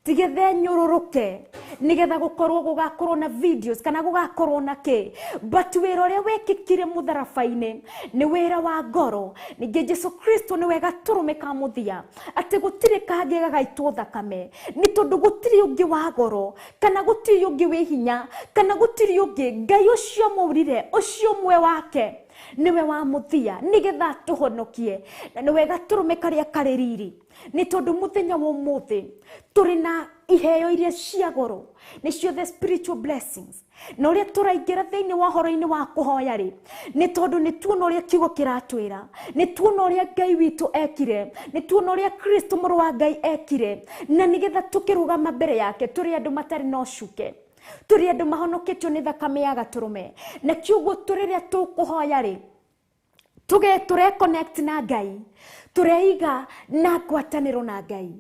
tigethe nyururuke nigetha gukorwo gugakorwo na videos kana gugakorwo na ki but wira uria wekikire mutharabaini ni wira wa ngoro. Ningi Jesu Kristo ni wega turumika muthia ati gutire kangi gagaitwo thakame ni tondu gutire ungi wa ngoro kana gutire ungi wi hinya kana gutire ungi Ngai ucio murire ucio mwe wake niwe wa muthia nigetha tuhonokie na ni wega turumika ria kaririri ni tondu muthenya wa muthi turi na iheo iria cia goro nicio the spiritual blessings na uria turaingira thiini wa horo-ini wa kuhoya ri ni tondu ni tuona uria kiugo kiratwira ni tuona uria Ngai witu ekire ni tuona uria Kristo muru wa Ngai ekire na nigetha tukirugama mbere yake turi andu matari no shuke turi andu mahonoketio ni thakame ya gaturume na kiugo turiria tukuhoya ri ture connect na Ngai tureiga na ngwataniro na Ngai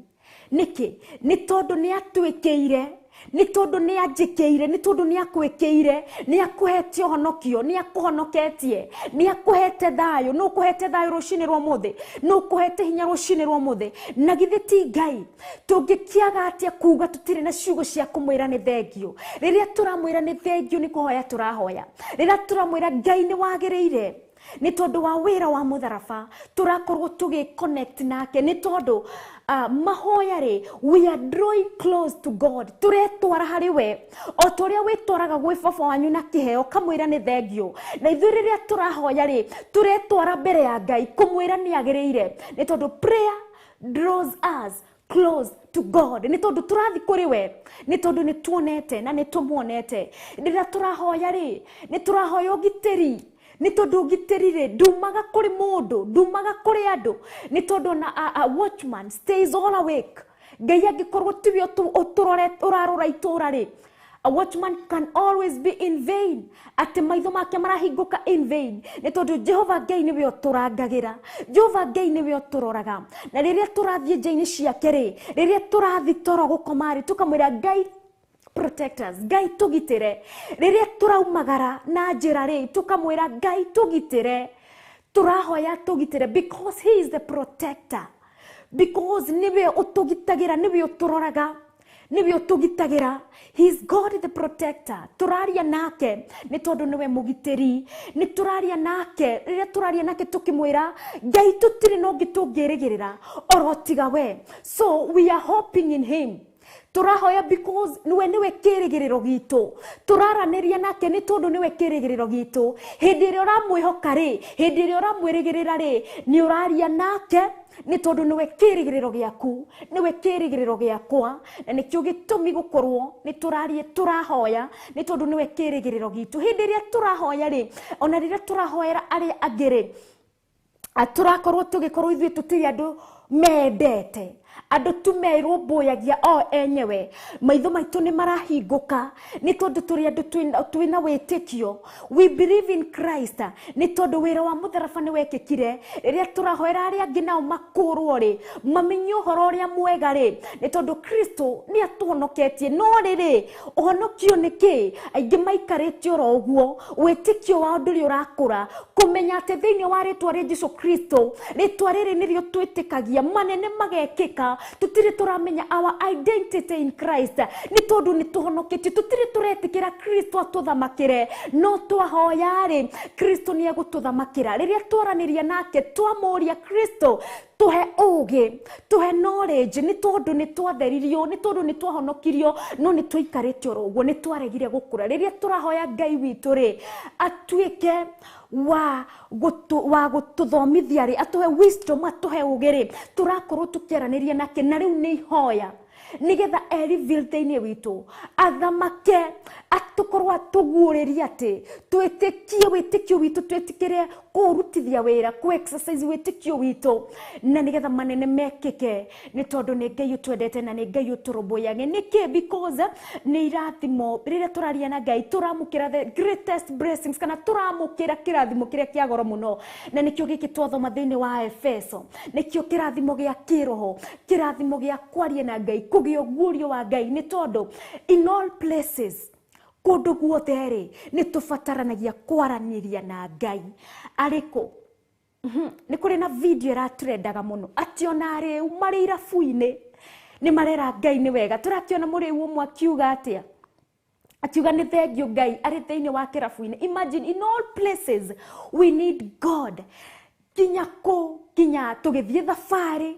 niki ni tondu ni atwikeire ni tondu ni anjikeire ni tondu ni akwikeire ni akuhetie honokio ni akuhonoketie ni akuhete thayo no kuhete thayo rucini rwa muthi no kuhete hinya rucini rwa muthi na githiti Ngai tungikiaga atia kuga tutire na ciugo cia kumwira ni thengio riria turamwira ni thengio ni kuhoya turahoya riria turamwira Ngai ni wagiriire ni tondu wa wira wa mutharaba turakorwo tugi connect nake ni tondu mahoya ri we are drawing close to God turetwara hari we o toria witwaraga gwi baba wanyu na kiheo kamwira ni thengio na ithuĩ riria turahoya ri turetwara mbere ya Ngai kumwira ni agiriire ni tondu prayer draws us close to God ni tondu turathi kuri we ni tondu ni tuonete na ni tumuonete riria turahoya ri ni turahoya ugitiri ni tondu gitirire ndumaga kuri mundu ndumaga kuri andu ni tondu na a watchman stays all awake. Ngai angikorwo tiwe uturore urarora itura ri a watchman can always be in vain ati maitho make marahinguka in vain ni tondu Jehova Ngai niwe uturangagira Jehova Ngai niwe uturoraga na riria turathie njaini ciake ri riria turathi toro gukomari tukamwira Ngai protect us Ngai tugitire riria turaumagara na njira ri tukamwira Ngai tugitire turahoya tugitire because he is the protector, because niwe utugitagira, niwe uturoraga, niwe utugitagira. He is God the protector. Turaria nake ni tondu niwe mugitiri, ni turaria nake riria turaria nake tukimwira Ngai tutiri no gitungirigirira orotiga we. So we are hoping in him. Turahoya because niwe kirigiriro gitu. Turaraniria nake ni tondu niwe kirigiriro gitu. Hindi ria uramwihoka ri, hindi ria uramwirigirira ri, ni uraria nake ni tondu niwe kirigiriro giaku, niwe kirigiriro giakwa, na nikio gitumi gukorwo ni turarie turahoya ni tondu niwe kirigiriro gitu. Hindi ria turahoya ri, ona riria turahoera aria angiri, turakorwo tugikorwo ithuĩ tutiri andu mendete, andu tumerũmbũyagia o enyewe, maitho maitu ni marahinguka ni tondu turi andu twina witikio. We believe in Christ ni tondu wira wa mutharaba ni wekikire. Riria turahoera aria angi nao makurwo ri, mamenye uhoro uria mwega ri, ni tondu Kristo ni atuhonoketie. No riri uhonokio niki aingi maikarite oro uguo, witikio wa nduri urakura, kumenya ati thiini wa ritwa ria Jesu Kristo, ritwa riri nirio twitikagia, manene magekika. Tutiri turamenya our identity in Christ, ni tondu ni tuhonoketie. Tutiri turetikira Kristo atuthamakire, no twahoya ri Kristo ni agututhamakira. Riria twaraniria nake twamuria Kristo tuhe ugi, tuhe knowledge, ni tondu ni twatheririo, ni tondu ni twahonokirio, no ni twikarite oro uguo, ni twaregire gukura. Riria turahoya Ngai witu ri atuike wa gututhomithia ri, atuhe wisdom, atuhe ugi ri, turakorwo tukiaraniria nake. Na riu ni ihoya nigetha reveal thiini witu, athamake, atukorwo atuguriria ati twitikie witikio witu, twitikire kurutithia wira, ku exercise witikio witu, na nigetha manene mekike, ni tondu ni Ngai utwendete na ni Ngai uturumbuyaga. Niki? Because ni irathimo. Riria turaria na Ngai turamukira the greatest blessings, kana turamukira kirathimo kiria kia goro muno, na nikio giki twathoma thiini wa Efeso, nikio kirathimo gia kiroho, kirathimo gia kwaria na Ngai, kugio gurio wa Ngai. Ni tondu in all places, kundu guothe ri ni tubataranagia kwaraniria na Ngai. Ariko ni kuri na video iratrendaga muno ati ona riu mari irabu-ini ni marera Ngai ni wega. Turakiona muri umwe akiuga atia, akiuga ni thengio Ngai ari thiini wa kirabu-ini. Imagine, in all places we need God. Kinya tugithie thabari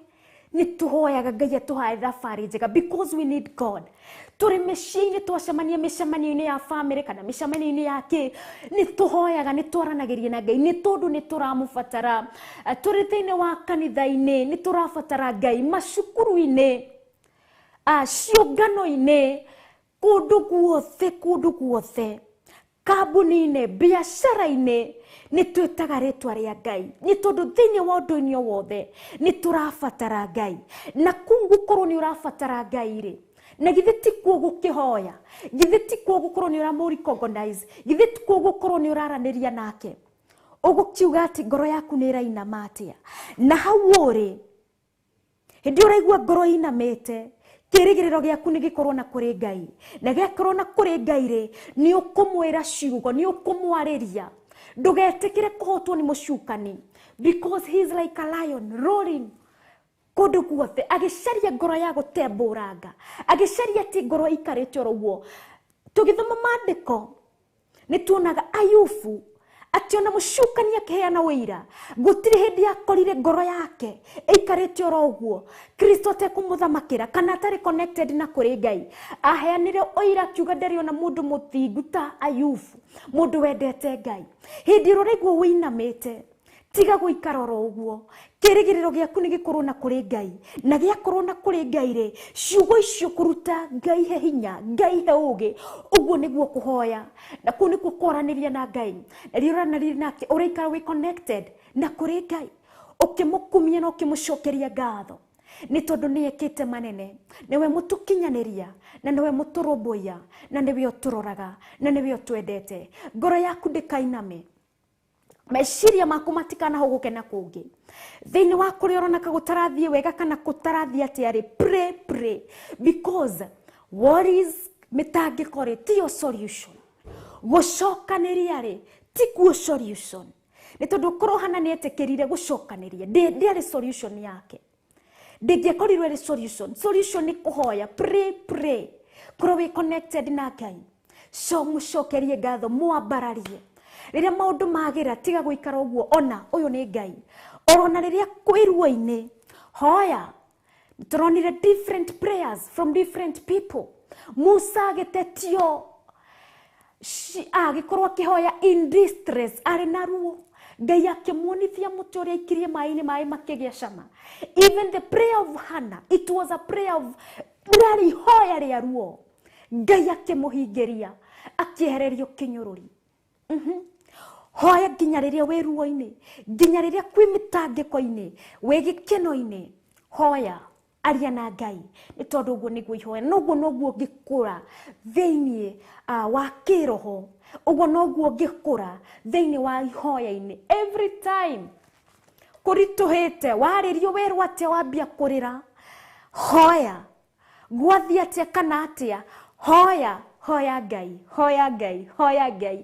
ni tuhoyaga Ngai atuhae thabari njega, because we need God. Turi micini twacemania micemanio-ini ya family kana micemanio-ini yake, ni tuhoyaga, ni twaranagiria na Ngai, ni tondu ni turamubatara. Turi thiini wa kanitha-ini ni turabatara Ngai, macukuru-ini, ciungano-ini, kundu guothe, kambuni-ini, biacara-ini, ni twitaga ritwa ria Ngai, ni tondu thiini wa undu-ini wothe ni turabatara Ngai. Na kungukorwo ni urabatara Ngai ri, na githi ti kuo gukihoya, githi ti kuo gukorwo ni uramuricognize, githi ti kuo gukorwo ni uraraniria nake, ugukiuga ati ngoro yaku ni irainama atia. Na hau uri hindi uraigua ngoro inamite, kirigiriro giaku ni gikorwo na kuri Ngai, na gikorwo na kuri Ngai ri ni ukumwira ciugo, ni ukumwariria. Ndugetikire kuhotwo ni mucukani, because he is like a lion roaring kundu guothe, agicaria ngoro ya gutemburanga, agicaria ti ngoro ikarite oro uguo. Tugithoma maandiko ni tuonaga Ayubu ati ona mucukani akiheana wira, gutiri hindi akorire ngoro yake ikarite oro uguo, Kristo atekumuthamakira kana atari connected na kuri Ngai. Aheanire oira akiuga ndari ona mundu muthingu ta Ayubu, mundu wendete Ngai. Hindi ruraigwo winamite, tiga guikara oro uguo. Kirigiriro giaku ni gikorwo na kuri Ngai, na giakorwo na kuri Ngai ri, ciugo icio kuruta Ngai he hinya, Ngai he ugi. Uguo niguo kuhoya, na kuu nikuo kwaraniria na Ngai. Na riria uranariria nake uraikara wi connected na kuri Ngai, ukimukumia na ukimucokeria ngatho, ni tondu ni ekite manene. Niwe mutukinyaniria, na niwe muturumbuya, na niwe uturoraga, na niwe utwendete. Ngoro yaku ndikainame, meciria maku matikana ho gukena kungi. Thiini wa kuria uronaka gutarathie wega kana gutarathie atia ri, pray, because what is mitangiko ri ti yo solution. Gucokaniria ri ti kuo solution. nä tondå korwo hana nä etä kä rire gå cokanä ria ndä solution yake ndä korirwo rä solution nä kå hoya pray korwo wä connected na Ngai må cokerie ngatho mwambararie rä rä a maå ndå magä ra tiga gå ikara å guo ona å yå nä Ngai orona rä rä a kwä ruo-inä hoya tå ronire different prayers from different people Musa agätetio agĩkorwo akĩhoya in distress arĩ na ruo Ngai akĩmuonithia mũtĩ ũrĩa aikirie maĩ-inĩ maĩ makĩgĩa cama. Even the prayer of Hannah, it was a prayer of rarĩ ihoya rĩa ruo Ngai akĩmũhingĩria akĩehererio kĩnyũrũri. Hoya nginya rĩrĩa wĩ ruo-inĩ, nginya rĩrĩa kwĩ mĩtangĩko-inĩ, wĩ gĩkeno-inĩ, hoya aria na Ngai nĩ tondũ ũguo nĩguo ihoya noguo ngĩkũra thĩinĩ wa kĩroho ũguo noguo ngĩkũra thĩinĩ wa ihoya-inĩ every time kũritũhĩte warĩrio werwo atĩa wambia kũrĩra hoya gwathi atĩa kana atĩa hoya Ngai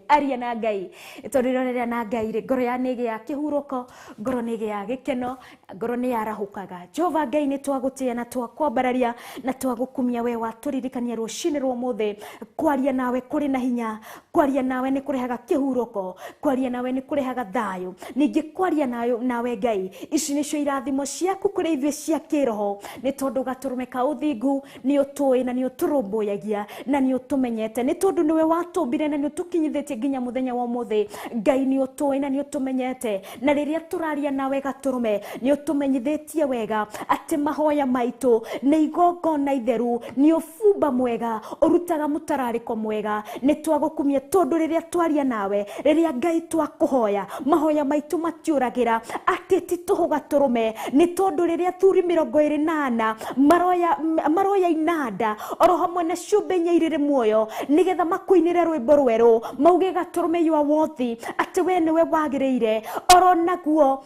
aria na Ngai tondũ rĩrĩa na Ngai rĩ ngoro ya nĩgĩ ya kĩhurũko ngoro nĩgĩ ya gĩkeno ngoro nĩ yarahũkaga Jehova Ngai nĩ twagũtĩĩa na twakwambararia na twagũkumia we watũririkania rũcinĩ rwa mũthĩ kwaria nawe kũrĩ na hinya kwaria nawe nĩ kũrehaga kĩhurũko kwaria nawe nĩ kũrehaga thayũ ningĩ kwaria nawe Ngai ici nĩcio irathimo ciaku kũrĩ ithuĩ cia kĩroho nĩ tondũ gatũrũme ka ũthingu nĩ ũtũĩ na nĩ ũtũrũmbũyagia na nĩ ũtũmenyete nĩ tondũ nĩwe watũmbire na nĩ ũtũkinyithĩtie nginya mũthenya wa ũmũthĩ Ngai nĩ ũtũĩ na nĩ ũtũmenyete na rĩrĩa tũraria nawe gatũrũme nĩ ũtũmenyithĩtie wega atĩ mahoya maitũ nĩ igongona itheru nĩ ũbumba mwega ũrutaga mũtararĩko mwega nĩ twagũkumia tondũ rĩrĩa twaria nawe rĩrĩa Ngai twakũhoya mahoya maitũ matiũragĩra atĩ ti tũhũ gatũrũme nĩ tondũ rĩrĩa thuri 24 maroya inanda oro hamwe na ciũmbe inya irĩ muoyo nigetha makuinĩre rwĩmbo rwerũ mauge gatũrũme you are worthy atĩ we nĩwe wagĩrĩire oro naguo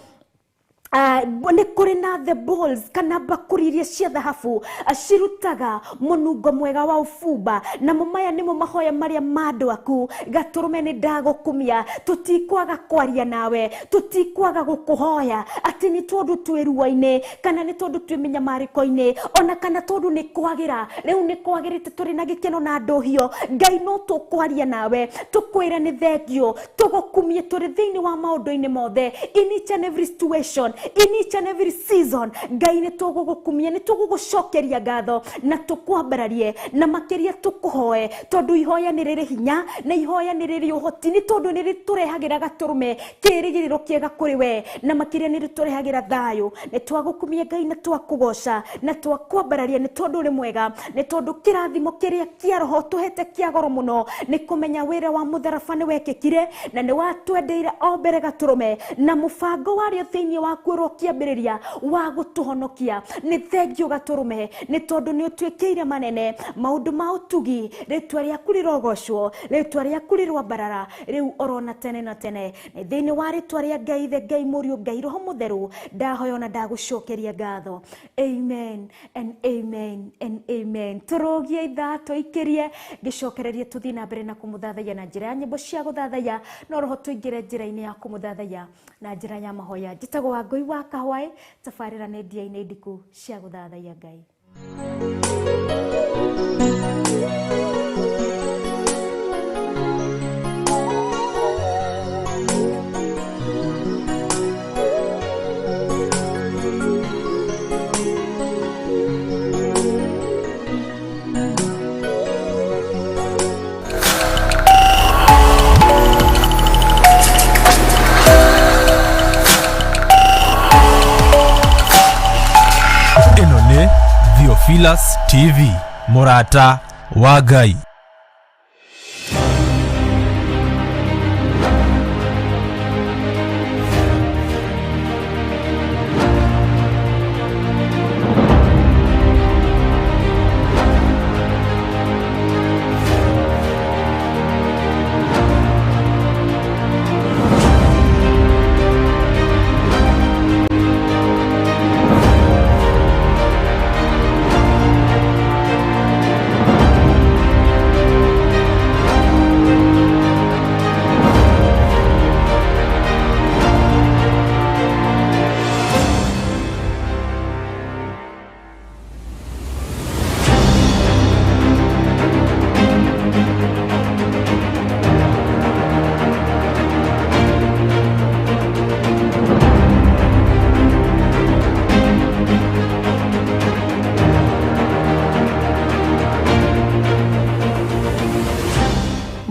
nĩ kũrĩ na the balls kana mbakũri iria cia thahabu cirutaga mũnungo mwega wa ũbumba namo maya nĩmo mahoya marĩa ma andũ aku gatũrũme nĩ ndagũkumia tũtikwaga kwaria nawe tũtikwaga gũkũhoya atĩ nĩ tondũ twĩ ruo-inĩ kana nĩ tondũ twĩ mĩnyamarĩko-inĩ ona kana tondũ nĩ kwagĩra rĩu nĩ kwagĩrĩte tũrĩ na gĩkeno na ndũhio Ngai no tũkwaria nawe tũkwĩre nĩ thengio tũgũkumie tũrĩ thĩinĩ wa maũndũ-inĩ mothe in each and every situation in each and every season Ngai nĩ tũgũgũkumia nĩ tũgũgũcokeria ngatho na tũkwambararie na makĩria tũkũhoe tondũ ihoya nĩ rĩrĩ hinya na ihoya nĩ rĩrĩ ũhoti nĩ tondũ nĩ rĩtũrehagĩra gatũrũme kĩĩrĩgĩrĩro kĩega kũrĩ we na makĩria nĩ rĩtũrehagĩra thayũ nĩ twagũkumia Ngai na twakũgoca na twakwambararia nĩ tondũ ũrĩ mwega nĩ tondũ kĩrathimo kĩrĩa kĩa roho tũhete kĩa goro mũno nĩ kũmenya wĩra wa mũtharaba nĩ wekĩkire na nĩ watwendeire o mbere gatũrũme na mũbango warĩo thĩinĩ wa kuoro kĩambĩrĩria wa gũtũhonokia nĩ thengio gatũrũme nĩ tondũ nĩ ũtuĩkĩire manene maũndũ ma ũtugi rĩtwa rĩaku rĩrogocwo rĩtwa rĩaku rĩrwambarara rĩu orona tene na tene nĩ thĩinĩ wa rĩtwa rĩa Ngai ithe Ngai mũriũ Ngai roho mũtheru ndahoya na ndagũcokeria ngatho amen and amen and amen tũrũgie ithaa tũikĩrie ngĩcokererie tũthiĩ na mbere na kũmũthathaiya na njĩra ya nyĩmbo cia gũthathaiya no roho tũingĩre njĩra-inĩ ya kũmũthathaiya na njĩra ya mahoya njĩtagwo Wangũi wa Kahwaĩ tabarĩra nĩ ndia-inĩ ndiku cia gũthathaiya Ngai. Theophilus TV Mũrata wa Ngai.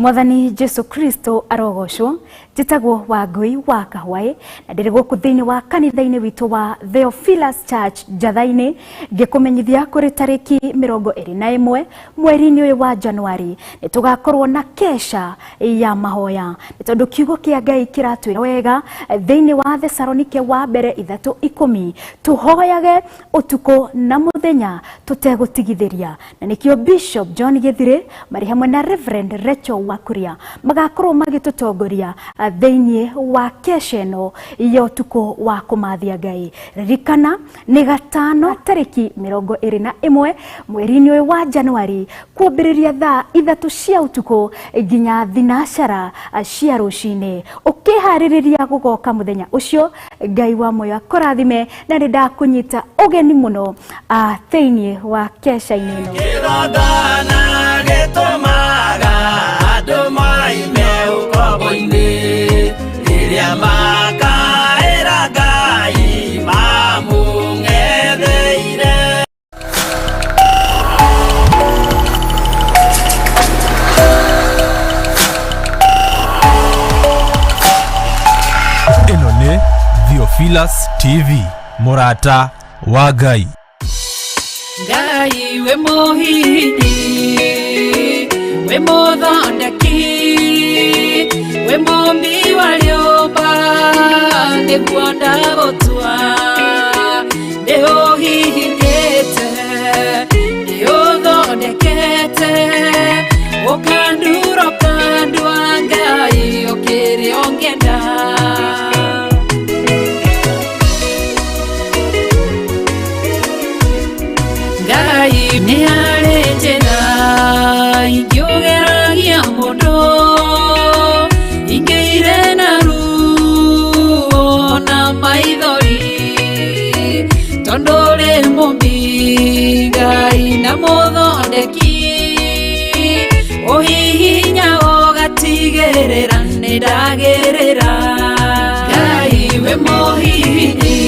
Mwathani Jesu Kristo arogocwo. Njitagwo Wangui wa Kahwaĩ na ndĩrĩ gũkũ thĩinĩ wa kanitha-inĩ witũ wa Theophilus Church Njatha-inĩ ngĩkũmenyithia kũrĩ tarĩki 21 mweri-inĩ ũyũ wa Januari nĩ tũgakorwo na kesha ya mahoya nĩ tondũ kiugo kĩa Ngai kĩratwĩra wega thĩinĩ wa Thesalonike wa mbere 3:10 tũhoyage ũtukũ na mũthenya tũtegũtigithĩria na nĩkĩo Bishop John Gĩthirĩ marĩ hamwe na Reverend Rachel Wakuria magakorwo magĩtũtongoria thĩinĩ wa kesha ĩno ya ũtukũ wa kũmathia Ngai. Ririkana nĩ gatano tarĩki 21 mweri-inĩ ũyũ wa Januari kuambĩrĩria thaa 3 cia ũtukũ nginya thinacara cia rũcinĩ. Ũkĩharĩrĩria gũgoka mũthenya ũcio, Ngai wa muoyo akũrathime na nĩ ndakũnyita ũgeni mũno thĩinĩ wa kesha-inĩ ĩno. Ĩno nĩ Theophilus TV, mũrata wa Ngai. Ngai we mũhihinyi, we mũthondeki, we mũmbi wa rĩũmba, nĩguo ndagũtua, nĩũhihinyĩte, nĩũthondekete, ũkandura ũkandua Ngai ũkĩrĩa ũngĩenda. Ngai nĩ harĩ njĩra ingĩũgeragia mũndũ, ingĩire na ruo na maithori, tondũ rĩ mũmbi Ngai na mũthondeki, ũhihinya ũgatigĩrĩra nĩ ndagĩrĩra. Ngai we mũhihinyi,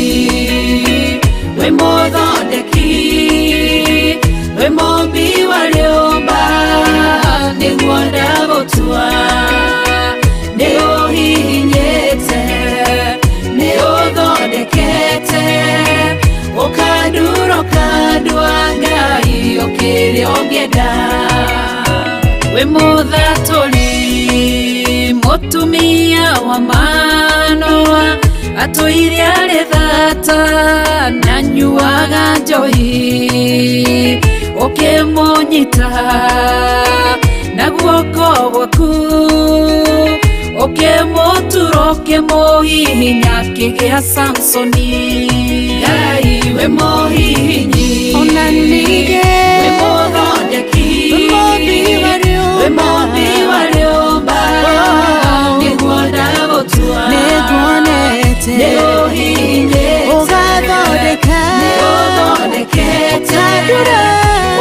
we mũthondeki, we mũmbi wa rĩũmba, nĩguo ndagũtua, nĩũhihinyĩte, nĩũthondekete, ũkandura ũkandua Ngai ũkĩrĩa ũngĩenda. We mũthatũri, mũtumia wa Manoa, atũire arĩ thata na nyuaga njohi, ũkĩmũnyita na guoko gwaku, ũkĩmũtura ũkĩmũhihinya akĩgĩa Samsoni. Ngai we mũhihinyi, ona ningĩ we mũthondeki, we mũmbi wa rĩũmba, nĩguo ndagũtua, nĩũhihinyĩte, nĩũthondekete,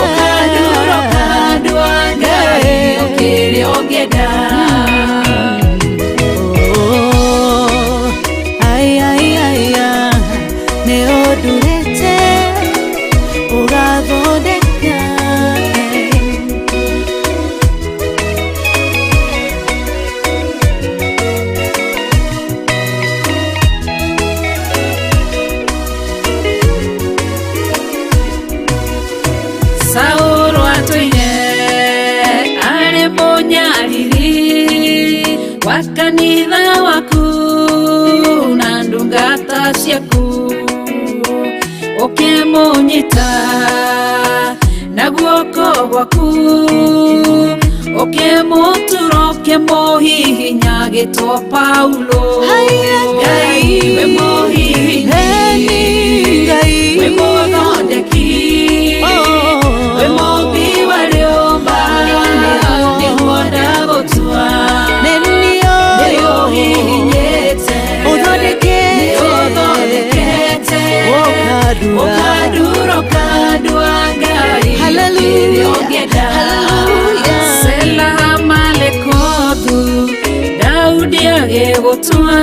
ũkandura ũkandua Ngai ũkĩrĩa ũngĩenda. Nĩũndurĩte ũgathondeka. Saũlũ atũire arĩ mũnyariri wa kanitha waku na ndungata ciaku, ũkĩmũnyita na guoko gwaku, ũkĩmũtura ũkĩmũhihinya agĩtwo Paulo. Ngai we mũhihinyi, we mũthondeki, we mũmbi wa rĩũmba, nĩguo ndagũtua, nĩũhihinyĩte, nĩũthondekete, ũkandura ũkandua Ngai ũkĩrĩa ũngĩenda. Selaha malekothu, Daudi agĩgũtua,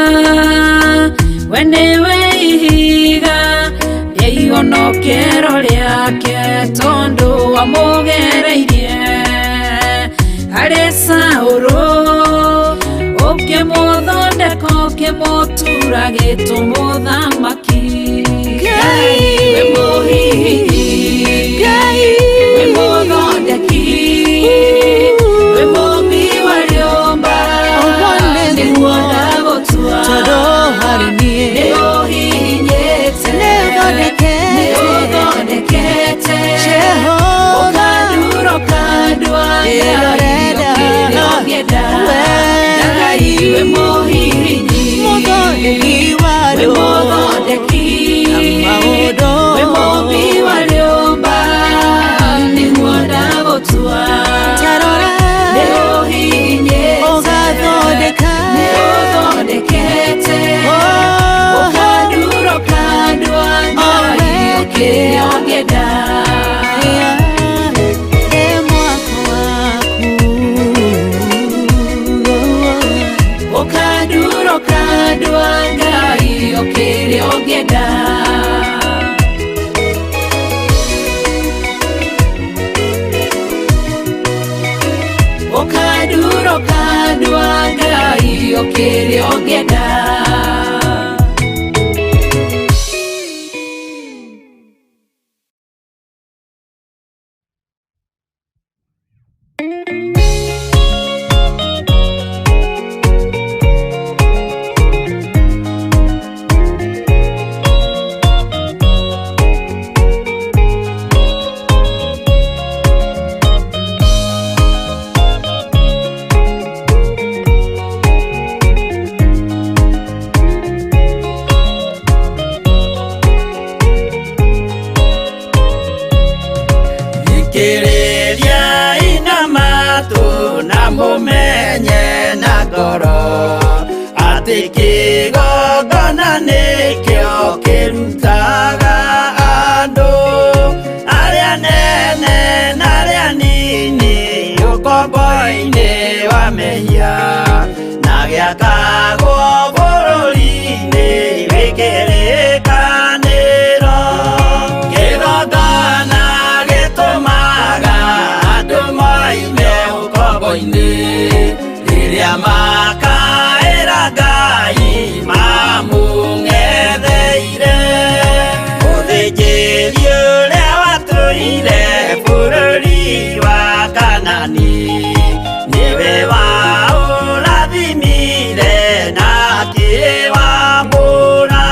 we nĩwe ihiga rĩa ihonokero rĩake, tondũ wamũgereirie harĩ Saũlũ Ukimũthondeka ũkĩmũtura gĩtũmũthamaki Ngai we mũhihinyi Ngai we mũthondeki we mũmbi wa rĩũmba nĩguo ndagũtua tondũ harĩ niĩ nĩũhihinyĩte nĩũthondekete Jehova ũkandurũka ndwa Ndĩrorenda Ngai we mũhihinyi mũthondeki wa we mũthondeki maũndũ we mũmbi wa rĩũmba nĩguo ndagũtua tarora nĩũhihinyĩte ũgathondeka nĩũthondekete ũkandurũka ndwa Ngai ũkĩrĩa ũngĩenda ũkandurũka ndwa Ngai ũkĩrĩa ũngĩenda ũkandurũka ndwa Ngai ũkĩrĩa ũngĩenda Mumenye na ngoro atĩ kĩgongona nĩkĩo kĩrutaga andũ arĩa nene na arĩa nini ũkombo-inĩ wa mehia na gĩakagwo bũrũri-inĩ wĩkĩrĩkanĩro kĩgongona gĩtũmaga andũ moime ũkombo-inĩ rĩrĩa makaĩra Ngai mamũng'etheire mũthĩnjĩri ũrĩa watũire bũrũri wa Kanani nĩwe waũrathimire na akĩwamũra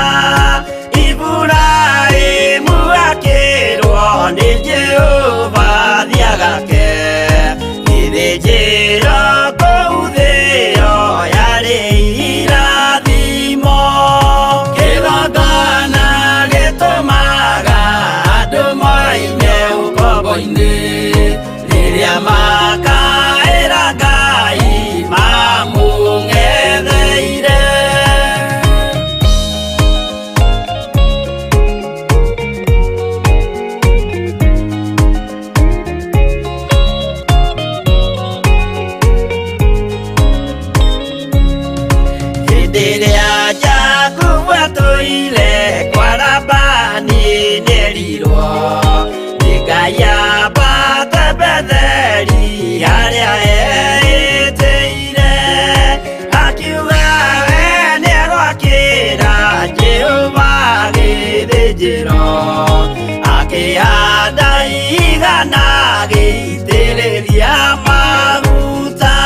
Iburahĩmu akĩrwo nĩ Jehova thiagake gĩthĩnjĩro kũu thĩ ĩyo yarĩ irathimo kĩgongona gĩtũmaga andũ moime ũkombo-inĩ rĩrĩa makaĩra Ngai mamũng'etheire rĩrĩa Jakubu atũire kwa Labani nĩerirwo nĩ Ngai ambate Betheli harĩa etĩire akiuga we nĩegwakĩra Jehova gĩthĩnjĩro akĩhanda igana gĩitĩrĩria maguta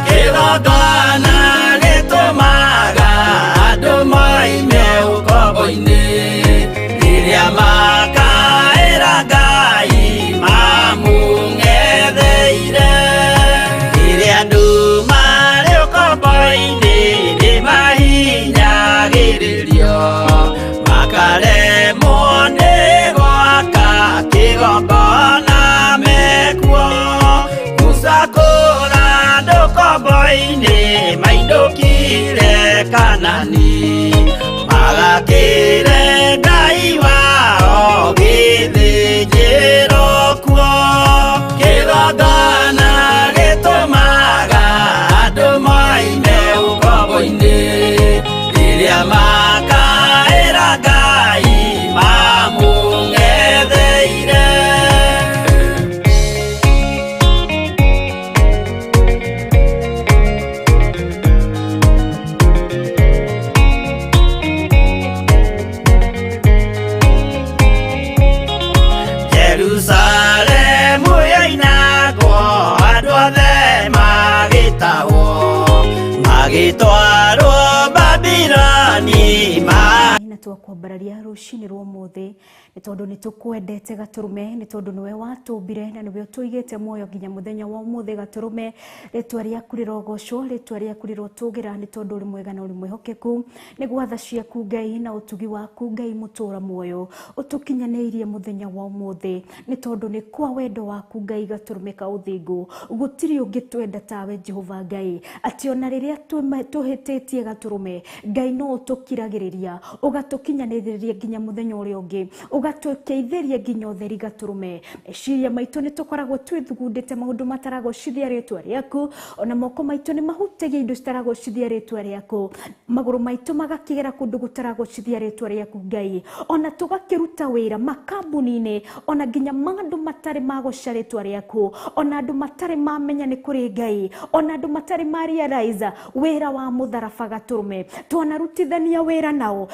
kĩgongona gĩtũmaga andũ moime ũkombo-inĩ rĩrĩa makaĩra Ngai mamũng'etheire rĩrĩa andũ marĩ ũkombo-inĩ nĩmahinyagĩrĩrio makaremwo nĩ gwaka kĩgongona mekuo gũcakũra andũ ũkombo-inĩ mainũkire Kanani magakĩre Ngai wao gĩthĩnjĩro kuo kĩgongona gĩtũmaga andũ moime ũkombo-inĩ rĩrĩa makaĩra Ngai mamũng'etheire twakwambararia rucini rwa muthi ni tondu ni tukwendete Gaturume, ni tondu niwe watumbire na niwe tuigite muoyo nginya muthenya wa muthi Gaturume. Ritwa riaku rirogocwo, ritwa riaku rirotugira ni tondu uri mwega na uri mwihokeku. Ni gwatha ciaku Ngai na utugi waku Ngai mutura muoyo utukinyaniirie muthenya wa muthi ni tondu ni kwa wendo waku Ngai Gaturume ka uthingu gutiri ungitwenda tawe Jehova Ngai ati ona riria tuhititie Gaturume Ngai no utukiragiriria ugatukinyaniria nginya muthenya uria ungi ugatukeithiria nginya utheri Gaturume. Meciria maitu ni tukoragwo twithugundite maundu mataragocithia ritwa riaku, ona moko maitu ni mahutagia indo citaragocithia ritwa riaku, maguru maitu magakigera kundu gutaragocithia ritwa riaku Ngai, ona tugakiruta wira makambuni-ini ona nginya mandu matari magoca ritwa riaku, ona andu matari mamenya ni kuri Ngai, ona andu matari ma realize wira wa mutharaba Gaturume. Twanarutithania wira nao,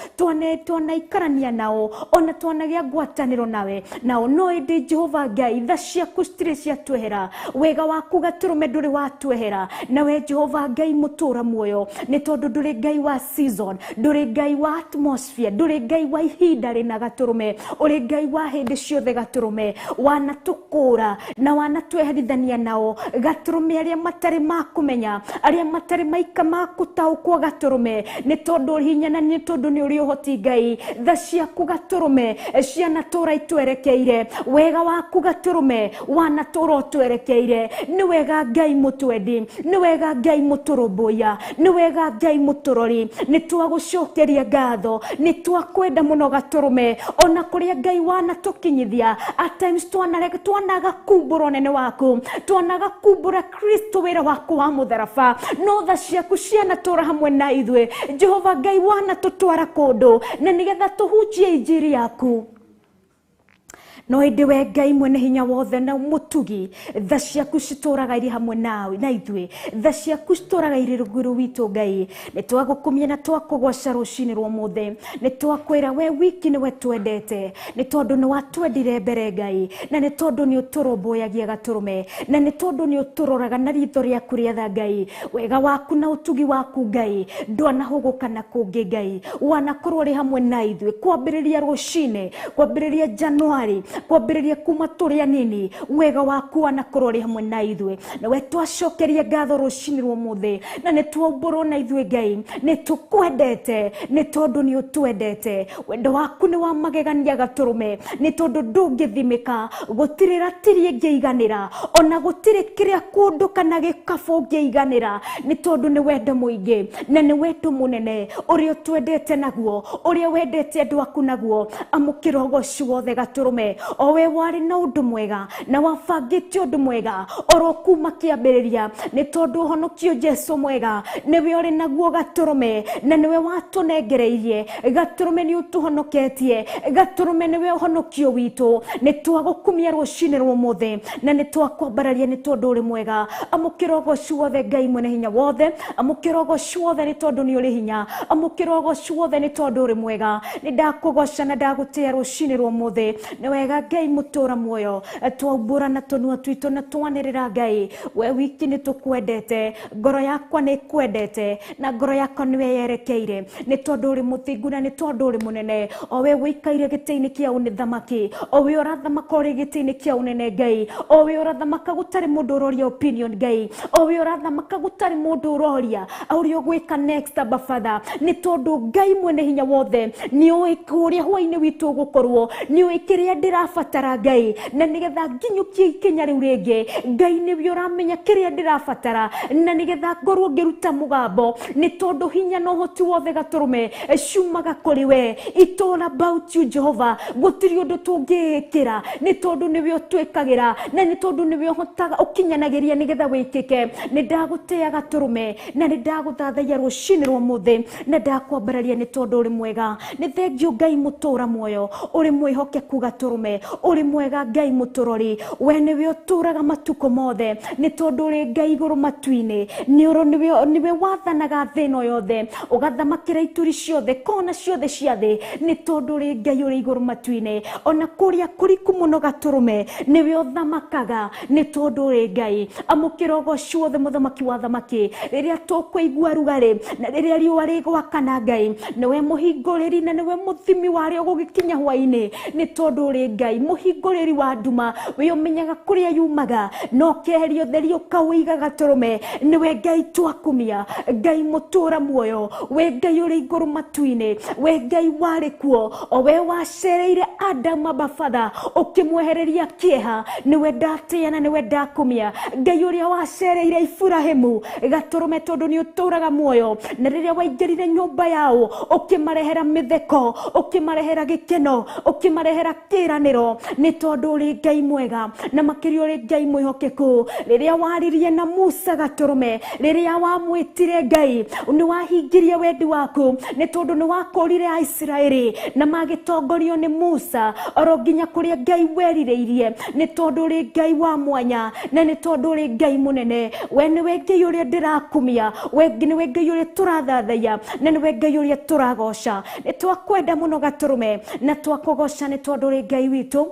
twanaikarania nao, ona twanagia ngwataniro nawe nao, no indi Jehova Ngai tha ciaku citiri ciatwehera, wega waku Gaturume nduri watwehera. Nawe Jehova Ngai mutura muoyo ni tondu nduri Ngai wa season, nduri Ngai wa atmosphere, nduri Ngai wa ihinda rina Gaturume, uri Ngai wa hindi ciothe Gaturume, wanatukura na wanatweherithania nao Gaturume aria matari makumenya, aria matari maika makutaukwo Gaturume, ni tondu hinya na ni tondu ni uri uhoti Ngai. Tha ciaku Gaturume cianatura itwerekeire, wega waku Gaturume wanatura utwerekeire. Ni wega Ngai mutwendi, ni wega Ngai muturumbuya, ni wega Ngai muturori, ni twagucokeria ngatho, ni twakwenda muno Gaturume, ona kuria Ngai wanatukinyithia. At times twanaga kumbura nene waku, twanaga kumbura Kristo wira waku wa mutharaba, no tha ciaku cianatura hamwe na ithwe Jehova Ngai wanatutwara kundu na nigetha tuhunjie injiri yaku. No indi we Ngai mwene hinya wothe na mutugi, tha ciaku cituraga iri hamwe nawe na ithwe, tha ciaku cituraga iri ruguru witu Ngai. Ni twagukumia na twakugwaca rucini rwa muthi, ni twakwira we wiki niwe twendete, ni tondu ni watwendire mbere Ngai, na ni tondu ni uturumbuyagia Gaturume, na ni tondu ni uturoraga na ritho riaku riatha Ngai. Wega waku na utugi waku Ngai ndwanahuguka na kungi Ngai, wanakorwo ri hamwe na ithwe kwambiriria rucini, kwambiriria Januari, kwambiriria kuma turi anini. Wega waku wanakorwo ri hamwe na ithwe, na we twacokeria ngatho rucini rwa muthi, na ni twaumbũrwo na ithwe Ngai, ni tukwendete ni tondu ni utwendete. Wendo waku ni wa magegania Gaturume, ni tondu ndungithimika, gutiri ratiri ingiiganira, ona gutiri kiria kundu kana gikabu ngiiganira, ni tondu ni wendo muingi na ni wendo munene uria twendete naguo, uria wendete andu aku naguo. Amukira ugoci wothe Gaturume, o we wari na undu mwega na wabangite undu mwega oro kuma kiambiriria, ni tondu honokio Jesu mwega niwe uri naguo Gaturume, na niwe watunengereirie Gaturume, ni utuhonoketie Gaturume, niwe honokio witu. Ni twagukumia rucini rwa muthi na ni twakwambararia ni tondu uri mwega. Amukira ugoci wothe Ngai mwene hinya wothe, amukira ugoci wothe ni tondu ni uri hinya, amukira ugoci wothe ni tondu uri mwega. Ni ndakugoca na ndagutia rucini rwa muthi, ni wega Ngai mutura muoyo. Twaumbura na tunua twitu na twanirira Ngai, we wiki ni tukwendete, ngoro yakwa ni kwendete na ngoro yakwa ni yerekeire, ni tondu uri muthingu na ni tondu uri munene. O we wikaire giti-ini kia unithamaki, o we urathamaka uri giti-ini kia unene Ngai, o we urathamaka gutari mundu uroria opinion Ngai, o we urathamaka gutari mundu uroria uria ugwika next Abba Father, ni tondu Ngai mwene hinya wothe ni ui kuria hwaini witu gukorwo, ni ui kiria ndirabatara Ngai, na nigetha nginyukie ikinya riu ringi Ngai niwe uramenya kiria ndirabatara, na nigetha ngorwo ngiruta mugambo, ni tondu hinya no hoti wothe Gaturume ciumaga kuri we. It's all about you Jehova, gutiri undu tungikira, ni tondu niwe utwikagira na ni tondu niwe hotaga ukinyanagiria nigetha wikike. Ni ndagutea Gaturume na ni ndaguthathaia rucini rwa muthi, na ndakwambararia ni tondu uri mwega. Ni thengio Ngai mutura muoyo, uri mwihokeku Gaturume. gaturume uri mwega Ngai muturori we niwe uturaga matuko mothe ni tondu uri Ngai iguru matuine niwe wathanaga thino yothe ugathamakira ituri ciothe kona ciothe cia thi ni tondu uri Ngai uri iguru matuine ona kuria kuriku muno gaturume niwe uthamakaga ni tondu uri Ngai amukira ugoci wothe muthamaki wa thamaki riria tukũigua rugari na riria riũa rĩgwakana Ngai niwe muhingũrĩri na niwe muthimi wario gũgĩkinya hwainĩ ni tondu uri Ngai muhingũrĩri wa nduma we umenyaga kuria yumaga no keherio theri ukawĩiga gaturume niwe Ngai twakumia Ngai mutura muoyo we Ngai uri iguru matuine we Ngai wari kuo o we wacereire Adam abafatha ukimwehereria kieha niwe ndatĩana niwe ndakumia Ngai uria wacereire Ibrahimu gaturume tondu ni uturaga muoyo na riria waingirire nyumba yao ukimarehera mitheko ukimarehera gikeno ukimarehera kiraniro ni tondu uri Ngai mwega na makiria uri Ngai mwihokeku riria waririe na Musa gaturume riria wamwitire Ngai ni wahingirie wendi waku ni tondu ni wakorire Aisiraeli na magitongorio ni Musa oro nginya kuria Ngai werireirie ni tondu uri Ngai wa mwanya na ni tondu uri Ngai munene we niwe Ngai uria ndirakumia we niwe Ngai uria turathathaiya na niwe Ngai uria turagoca ni twakwenda muno gaturume na twakugoca ni tondu uri Ngai witu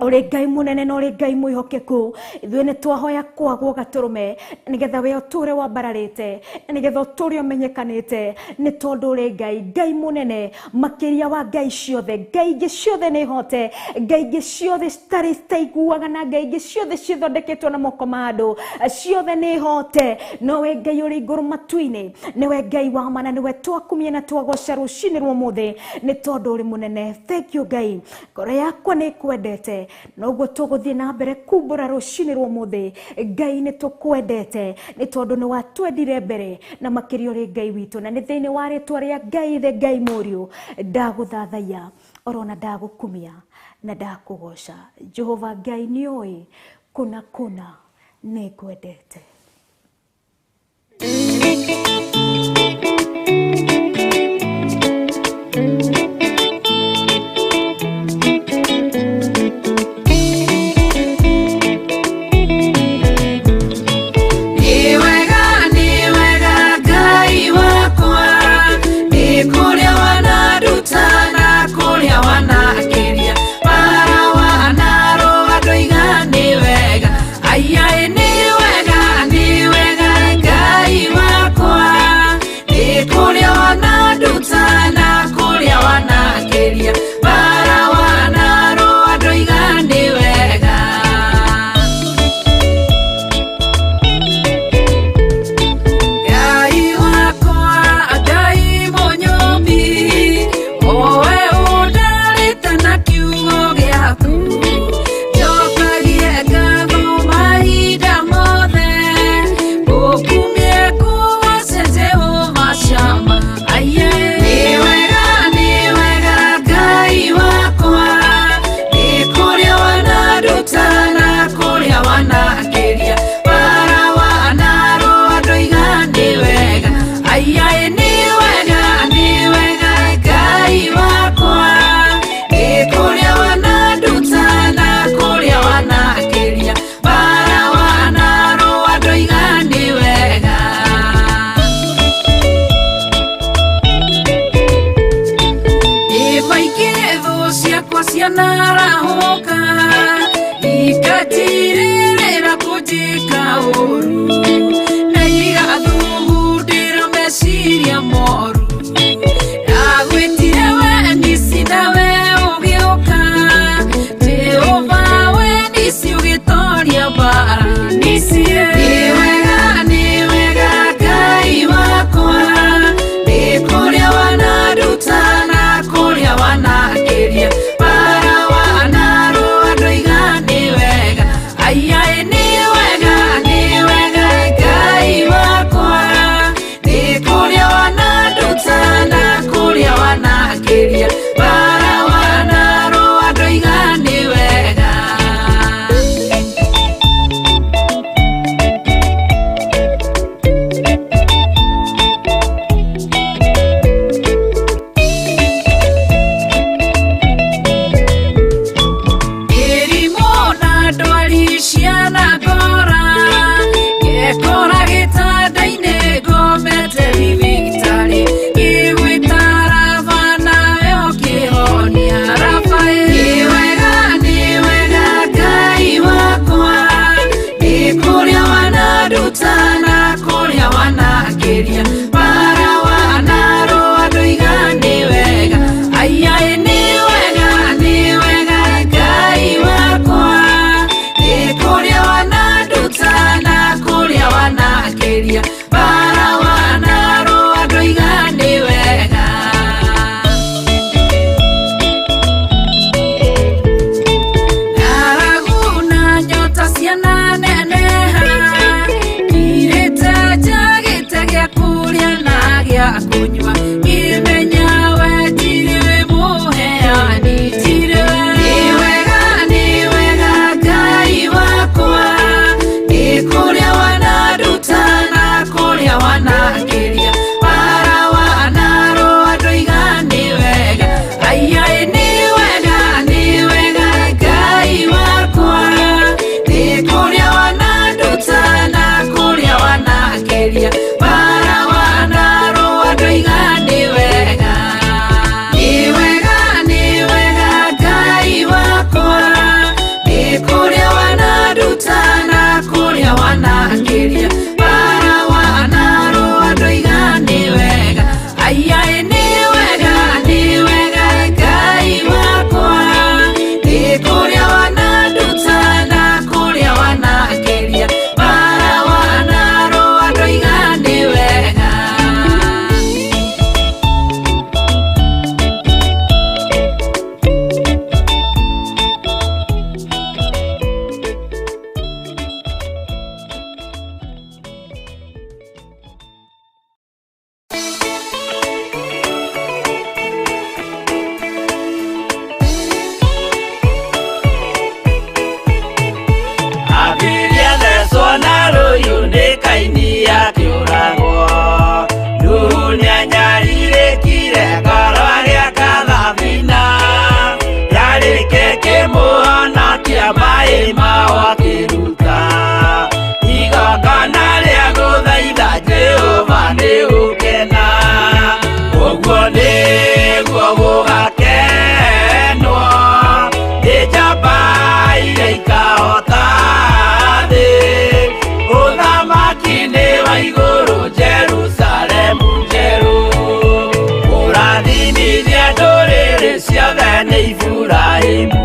uri Ngai munene na uri Ngai mwihokeku ithuĩ nĩ twahoya kwagwo gaturume nigetha we ũtũre wambararĩte nigetha ũtũre ũmenyekanĩte nĩ tondũ uri Ngai munene makĩria wa Ngai ciothe Ngai ingĩ ciothe nĩ hote Ngai ingĩ ciothe citarĩ citaiguaga na Ngai ingĩ ciothe cithondeketwo na moko ma andũ ciothe nĩ hote no we Ngai uri igũrũ matu-inĩ niwe Ngai wa ma na niwe twakumia na twagoca rũcinĩ rwa ũmũthĩ nĩ tondũ uri munene. Thank you Ngai, ngoro yakwa nĩ kwendete noguo tuguthie na mbere kumbura rũcinĩ rwa ũmũthĩ Ngai nĩ tũkwendete nĩ tondũ nĩ watwendire mbere na makĩria uri Ngai witũ na nĩ thĩinĩ wa rĩtwa rĩa Ngai the Ngai mũriũ ndagũthathaiya orona ndagũkumia na ndakũgoca. Jehova Ngai nĩoĩ kuna nĩ kwendete. Ni wega gĩkĩ kĩmũhonokia maĩ mao akĩruta igongona rĩa gũthaitha Jehova nĩ gũkena. Ũguo nĩguo gũgakenwo nĩ njamba iria ikahota thĩ. Ũthamaki-nĩ wa igũrũ Jerusalemu njerũ, ũrathimithie ndũrĩrĩ ciothe nĩ Iburahĩmu,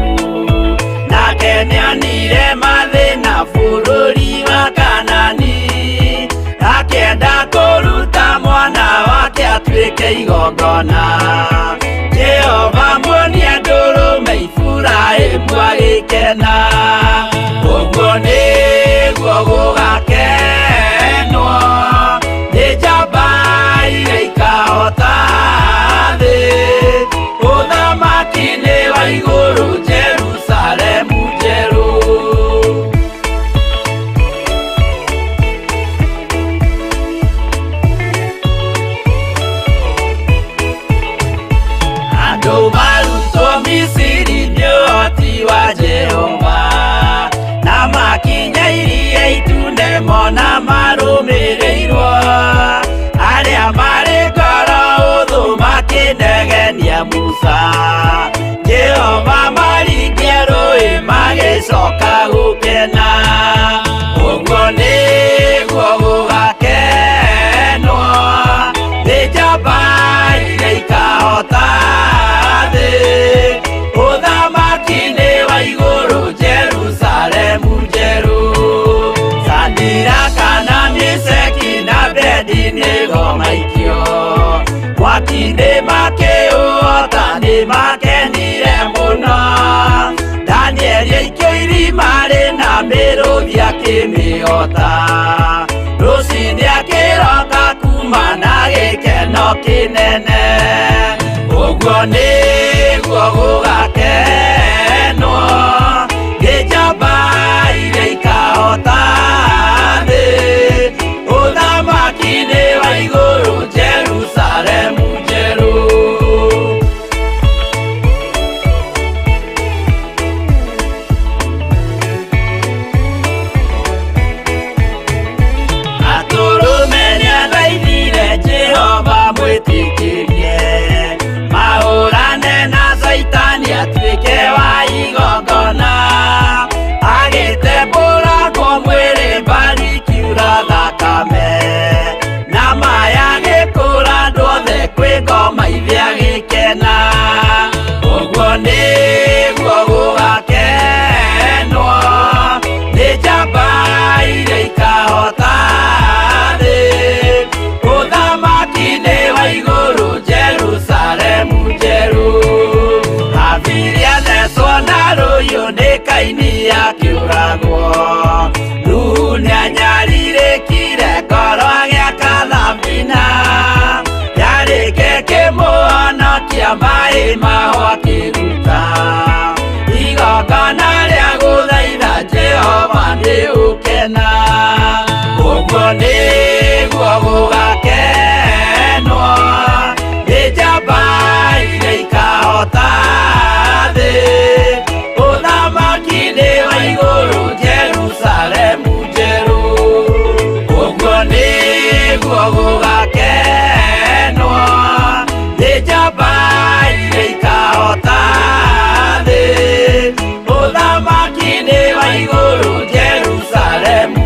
nake nĩonire mathĩna bũrũri wa Kanani, akĩenda kũruta mwana wake atuĩke igongona. Jehova muonie ndũrũme Iburahĩmu agĩkena. Ũguo nĩguo gũgakenwo nĩ njamba iria ikahota thĩ. Ũthamaki-nĩ wa igũrũ Jerusalemu njerũ. Andũ marutwo Misiri nĩ ũhoti wa Jehova, na makinya Iria Itune mona marũmĩrĩirwo. Arĩa marĩ ngoro hũthũ makĩnegenia Musa, Jehova maringie rũĩ magĩcoka gũkena. Ũguo nĩguo gũgakenwo nĩ njamba iria ikahota thĩ. Ũthamaki-nĩ wa igũrũ Jerusalemu njerũ, Shadiraka na Meshaki na Abedinego maikio mwaki-nĩ makĩũhota, nĩ makenire mũno. Danieli aikio irima-rĩ na mĩrũthi akĩmĩhota, rũcinĩ akĩroka kuma na gĩkeno kĩnene. Ũguo nĩguo gũgakenwo nĩ njamba iria ikahota thĩ. Ũthamaki-nĩ wa igũrũ Jerusalemu njerũ. Atũrũme nĩathaithire Jehova mwĩtĩkĩrie, mahũrane na Saitani atuĩke wa igongona. Agĩtembũragwo mwĩrĩ mbari ikiura thakame, na maya gĩkũra andũ othe kwĩ ngoma ithĩ agĩkena. Ũguo nĩguo gũgakenwo nĩ njamba iria ikahota thĩ. Ũthamaki-nĩ wa igũrũ Jerusalemu njerũ, Habili athecwo na rũhiũ nĩ Kaini akĩũragwo. Nuhu nĩanyarirĩkire ngoro agĩaka thabina, yarĩke kĩmũhonokia maĩ mao akĩruta igongona rĩa gũthaitha Jehova nĩ gũkena. Ũguo nĩguo gũgakenwo nĩ njamba iria ikahota thĩ. Ũthamaki-nĩ wa igũrũ Jerusalemu njerũ, ũguo nĩguo gũgakenwo nĩ njamba iria ikahota thĩ. Ũthamaki-nĩ wa igũrũ Jerusalemu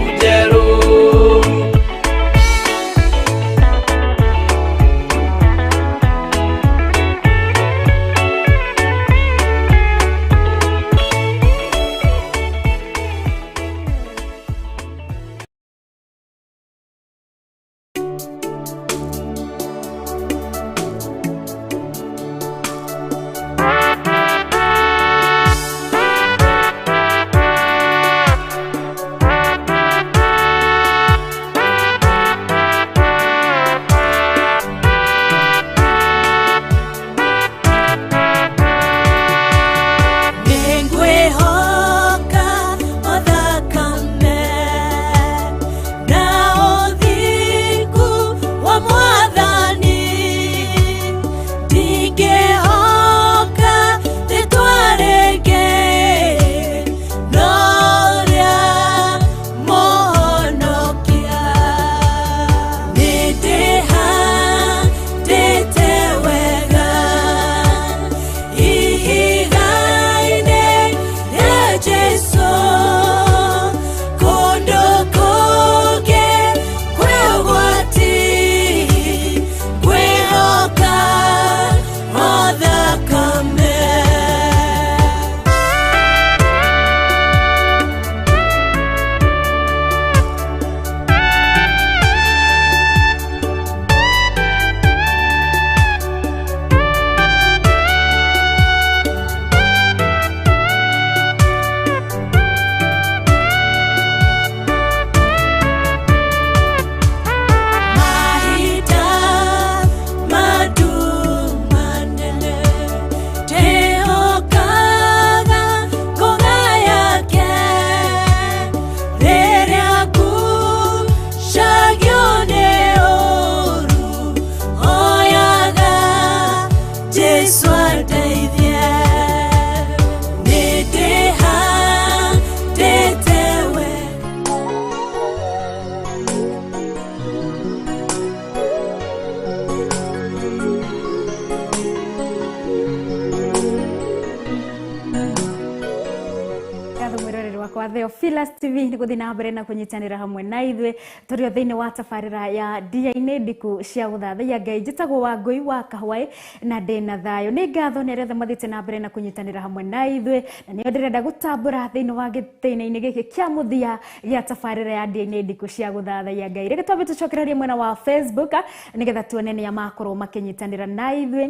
wakwa Theophilus TV ni guthi na mbere na kunyitanira hamwe na ithuĩ tũrĩ thĩinĩ wa tabarĩra ya Dia-inĩ ndiku cia gũthathaiya Ngai. Njĩtagwo Wangũi wa Kahũa na ndĩna thayũ. Nĩ ngatho nĩ arĩa mathiĩte na mbere na kunyitanira hamwe na ithuĩ, na nĩo ndĩrenda gũtambũra thĩinĩ wa gĩtĩna-inĩ gĩkĩ kĩa mũthia gĩa tabarĩra ya Dia-inĩ ndiku cia gũthathaiya Ngai. Reke twambe tũcokererie mwena wa Facebook nĩgetha tuone nĩ makorwo makinyitanira na ithuĩ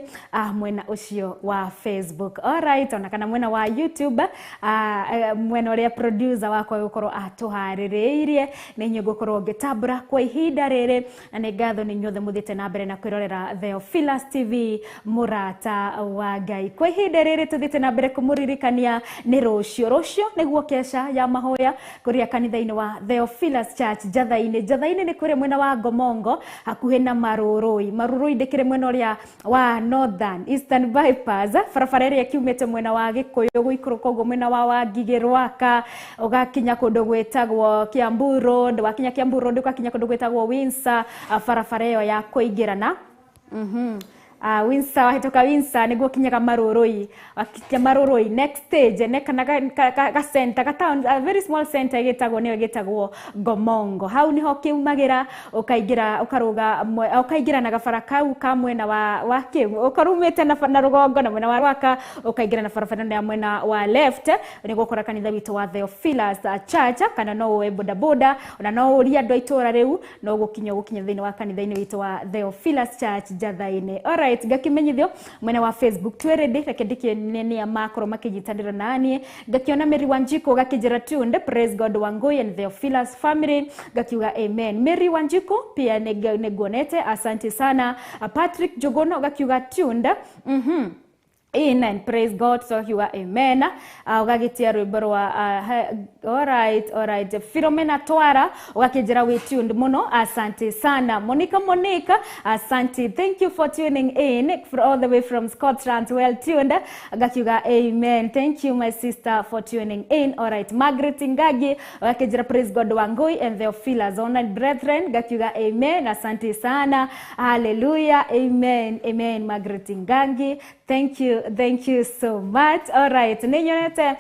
mwena ũcio wa Facebook. Alright, ona kana mwena wa YouTube mwena ũrĩa producer wakwa gũkorwo atuharĩrĩirie nĩ inyuĩ ngũkorwo ngĩtambũra kwa ihinda rĩrĩ, na nĩ ngatho nĩ inyuothe mũthiĩte na mbere na kwĩrorera Theophilus TV mũrata wa Ngai. Kwa ihinda rĩrĩ tũthiĩte na mbere kũmũririkania nĩ rũciũ nĩguo kesha ya mahoya kũrĩa kanitha-inĩ wa Theophilus Church Njatha-inĩ nĩ kũrĩa mwena wa Ngomongo hakuhĩ na Marũrũi ndĩkĩrĩ mwena ũrĩa wa Northern Eastern Bypass, barabara ĩrĩa kiumĩte mwena wa Gĩkũyũ gũikũrũka ũguo mwena wa Wangigĩ Rwaka ũgakinya kũndũ gwĩtagwo Kiambu Road, wakinya Kiambu Road ũgakinya kũndũ gwĩtagwo Windsor, barabara ĩyo ya kũingĩrana Windsor, wahĩtũka Windsor nĩguo kinyaga Marũrũi next stage kana ka center ka town, a very small center gĩtagwo Ngomongo. Hau niho kiumagĩra ũkaingĩra na gabara kau ka mwena wa kĩu ũkarumĩte na rũgongo na mwena wa Rwaka ũkaingĩra na barabara ya mwena wa left nĩguo ũkora kanitha witũ wa Theophilus Church, kana no ũe bodaboda ona no ũria andũ a itũra rĩu no gũkinya thĩinĩ wa kanitha-inĩ witũ wa Theophilus Church Njatha-inĩ. Alright, ngakimenyithio mwena wa Facebook twerendi reke ndikione makorwo makinyitanira nanie. Ngakiona Mary Wanjiku gakijira tunde praise God Wangũi and Theophilus family gakiuga amen. Mary Wanjiku pia neguonete, asante sana. Patrick Jogono gakiuga tunde amen, praise God, so you are amen. Ugagitia rwĩmbo rwa alright Philomena Twara ugakijira we tuned muno, asante sana. Monica asante, thank you for tuning in all the way from Scotland, well tuned. Ugakiuga amen, thank you my sister for tuning in. Alright, Margaret Ngagi ugakijira praise God Wangũi and Theophilus online brethren gakiuga amen, asante sana. Hallelujah, amen Margaret Ngagi, thank you so much. Alright, ninyonete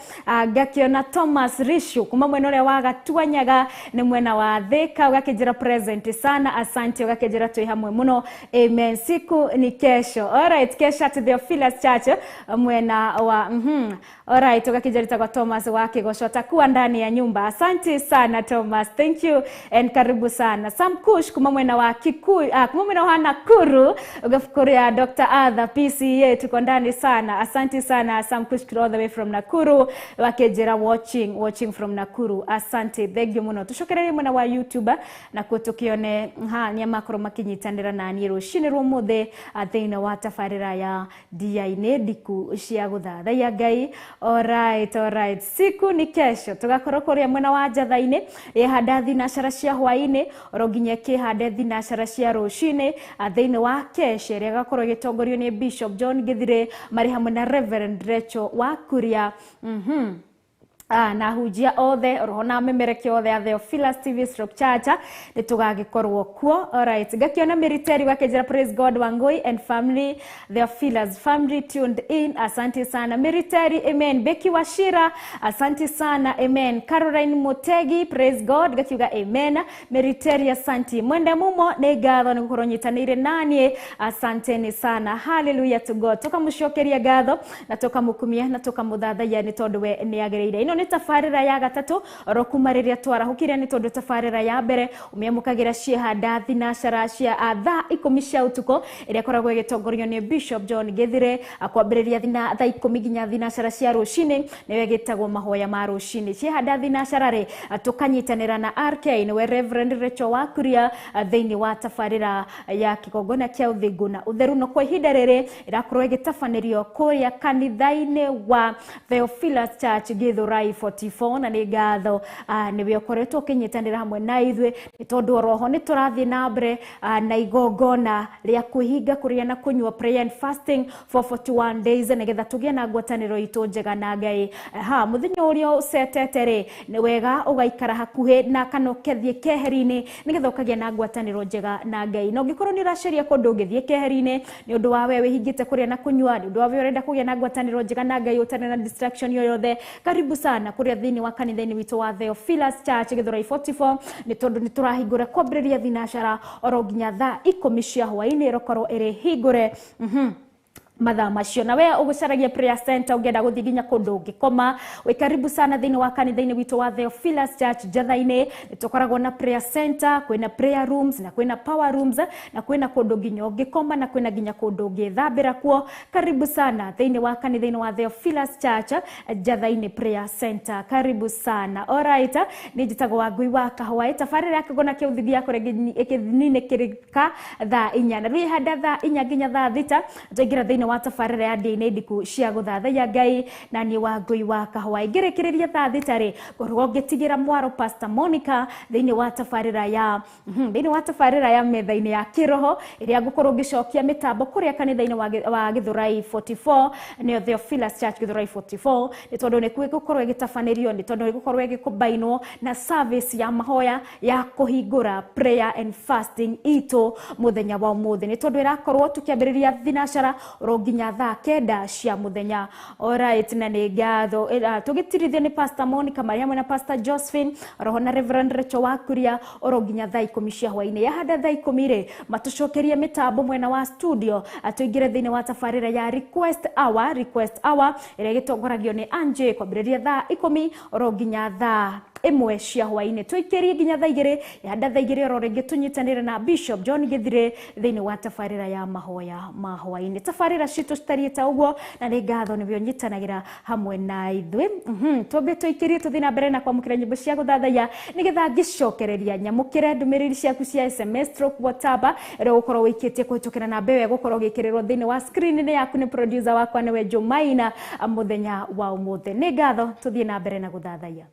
gakiona Thomas Rishu kuma mwena ũrĩa wa Gatuanyaga nĩ mwena wa Thika ugakijira present sana, asante ugakijira twĩ hamwe muno, amen. Siku ni kesho. Alright, kesha to Theophilus Church mwena wa alright, ugakijira kwa Thomas wa Kĩgoco takuwa ndani ya nyumba, asante sana Thomas, thank you and karibu sana. Sam Kush kuma mwena wa Kikuyu kuma mwena wa Nakuru ugafukuria Dr. Arthur PCA tuko ndani sana, asante sana Sam Kush all the way from Nakuru wakejera watching from Nakuru, asante, thank you muno. Tucokererie mwena wa YouTube na kutukione ni makoro makinyitanira na ni rũcinĩ rũmũthĩ thĩinĩ wa tabarĩra ya Dia-inĩ ndiku cia gũthathaiya Ngai. Alright, siku ni kesho tugakorwo kũrĩa mwena wa Njatha-inĩ ihanda thinacara cia hwainĩ oroginye kĩhande thinacara cia rũcinĩ thĩinĩ wa kesho ĩrĩa gakorwo gĩtongorio nĩ Bishop John Githire marĩ hamwe na Reverend Rachel Wakuria na hujia othe rohona memereke othe a Theophilus TV Church nĩ tũgagĩkorwo kuo. Alright, ngakiona Military wakejera praise God Wangũi and family, Theophilus family tuned in, asante sana Military, amen. Becky Washira, asante sana, amen. Caroline Motegi, praise God gakiuga amen. Military, asante. Mwende mumo nĩ ngatho nĩ gũkorwo nyitanĩire nanie, asanteni sana. Hallelujah to God. Tũkamũcokeria ngatho na tũkamũkumia na tũkamũthathaiya nĩ tondũ we nĩ agĩrĩire. Ino nĩ tabarĩra ya gatatũ orokuma rĩrĩa twarahũkire nĩ tondũ tabarĩra ya mbere ũmĩamũkagĩra ciĩhanda thinacara cia thaa 10 cia ũtukũ ĩrĩa koragwo ĩgĩtongorio nĩ Bishop John Githire kwambĩrĩria thaa 10 nginya thinacara cia rũcinĩ nĩwe gĩtagwo mahoya ma rũcinĩ. Ciĩhanda thinacara rĩ tũkanyitanĩra na RK nĩwe Reverend Rachel Wakuria thĩinĩ wa tabarĩra ya kĩgongona kĩa ũthingu na ũtheru. No kwa ihinda rĩrĩ ĩrakorwo ĩgĩtabanĩrio kũrĩa kanitha-inĩ wa Theophilus Church Githurai 44 na nĩ ngatho nĩwe ũkoretwo ũkĩnyitanĩra hamwe na ithuĩ nĩ tondũ oroho nĩ tũrathiĩ na mbere na igongona rĩa kwĩhinga kũrĩa na kũnyua prayer and fasting for 41 days nĩgetha tũgĩe na ngwatanĩro itũ njega na Ngai. Mũthenya ũrĩa ũcetete rĩ nĩ wega ũgaikara hakuhĩ na kana ũkethiĩ keheri-inĩ nĩgetha ũkagĩa na ngwatanĩro njega na Ngai. Na ũngĩkorwo nĩ ũracaria kũndũ ũngĩthiĩ keheri-inĩ nĩ ũndũ wa we wĩhingĩte kũrĩa na kũnyua, nĩ ũndũ wa we ũrenda kũgĩa na ngwatanĩro njega na Ngai ũtarĩ na distraction yoyothe, karibu sana. sana kuria thini wa kanitha-ini witu wa Theophilus Church Githurai 44 ni tondu ni turahingura kwambiriria thinashara oro nginya thaa 10 cia hwaini rokorwo iri hingure mathaa macio na we ugucaragia prayer center ungenda guthii nginya kundu ngikoma we karibu sana thini wa kanitha-ini witu wa Theophilus Church Jathaini tukoragwo na prayer center kwina prayer rooms na kwina power rooms na kwina kundu nginya ngikoma na kwina nginya kundu ngithambira kuo karibu sana thini wa kanitha-ini wa Theophilus Church Jathaini prayer center karibu sana alright ni njitagwo Wangui wa Kahua tafarira yakagona kia uthithia kore ikithinine kirika thaa 4 na rwi handa thaa 4 nginya thaa 6 tuingira thini wa tafarira ya ndini ndiku cia guthathaiya Ngai na ni Wangui wa Kahua ingirekereria thaa 6 ri gorwo ngitigira mwaro Pastor Monica thini wa tafarira ya metha-ini ya kiroho iria ngukorwo ngicokia mitambo kuria kanitha-ini wa Githurai 44 ni Theophilus Church Githurai 44 ni tondu ni gukorwo igitafanirio ni tondu ni gukorwo igikubainwo na service ya mahoya ya kuhingura prayer and fasting ito muthenya wa umuthi ni tondu irakorwo tukiambiriria thinashara nginya thaa 9 cia muthenya alright na ni ngatho tugitirithia ni Pastor Monica Mariamu na Pastor Josephine roho na Reverend Rachel Wakuria oro nginya thaa 10 cia hwaini ya handa thaa 10 ri matucokerie mitambo mwena wa studio atuingire thini wa tafarira ya request hour ire gitongoragio ni Anje kwambiriria thaa 10 oro nginya thaa 1 cia hwaini tuikirie nginya thaa 2 ya handa thaa 2 oro ringi tunyitanire na Bishop John Githire thini wa tafarira ya mahoya ma hwaini tafarira citu citariite uguo na ni ngatho nibio nyitanagira hamwe na ithui twambe tuikirie tuthina mbere na kwamukira nyimbo cia guthathaiya nigetha ngicokereria nyamukire ndumiriri ciaku cia SMS/WhatsApp ero gukorwo wikitie kuhitukira na mbewe gukorwo gikirirwo thini wa screen ni yaku ni producer wakwa niwe Jumaina muthenya wa umuthi ni ngatho tuthie na mbere na guthathaiya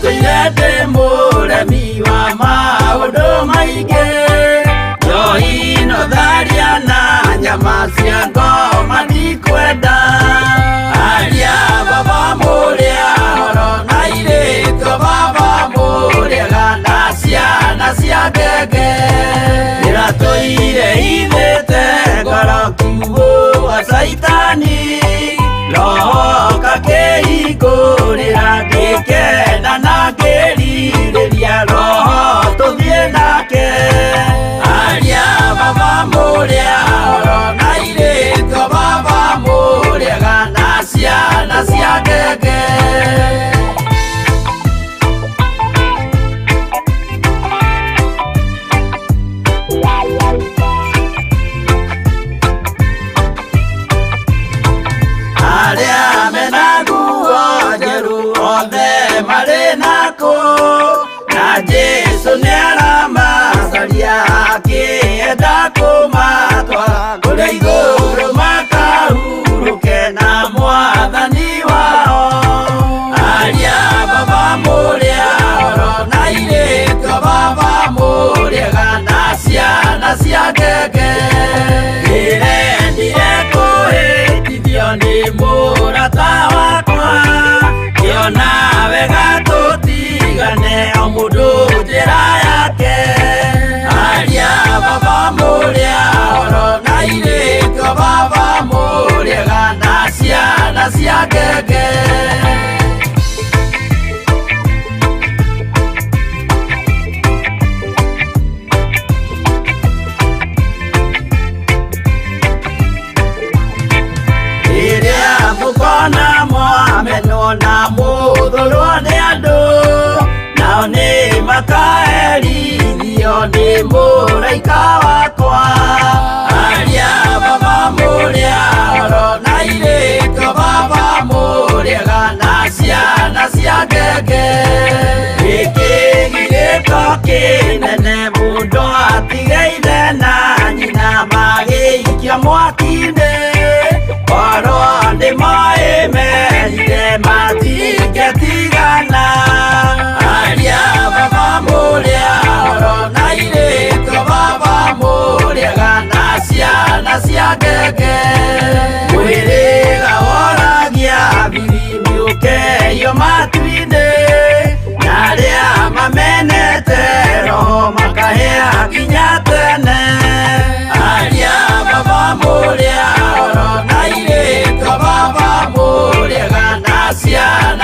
Tuirete muremi wa maundu maingi njohino tharia na nyama cia ngoma ndikwenda aria baba muria oro na iritwo baba muriaga na ciana cia ngenge iratuire ithite ngoro kiugo wa saitani roho kakihingurira ngikena na ngiririria roho tuthie nake aria baba muria oro na iritwo baba muriaga na ciana cia ngenge Jesu ni aramacaria akienda kumatwara kuria iguru makahuruke na mwathani wao aria baba muria oro na iritwo baba muriaga na ciana cia ngenge irendire kuhĩtithio ni murata wakwa kiona wega tutigane o mundu njira yake aria baba muria oro na iritwo baba muriaga na ciana cia ngenge iria mukona mwamenwo na muthurwo ni andu nao ni makaerithio ni muraika wakwa aria baba muria oro na iritwo baba muriaga na ciana cia ngenge ikigiriko kinene mundu atigeire na nyina magiikia mwaki-ini oro ni mai merire matingetigana aria baba muria oro na iritwo baba muriaga na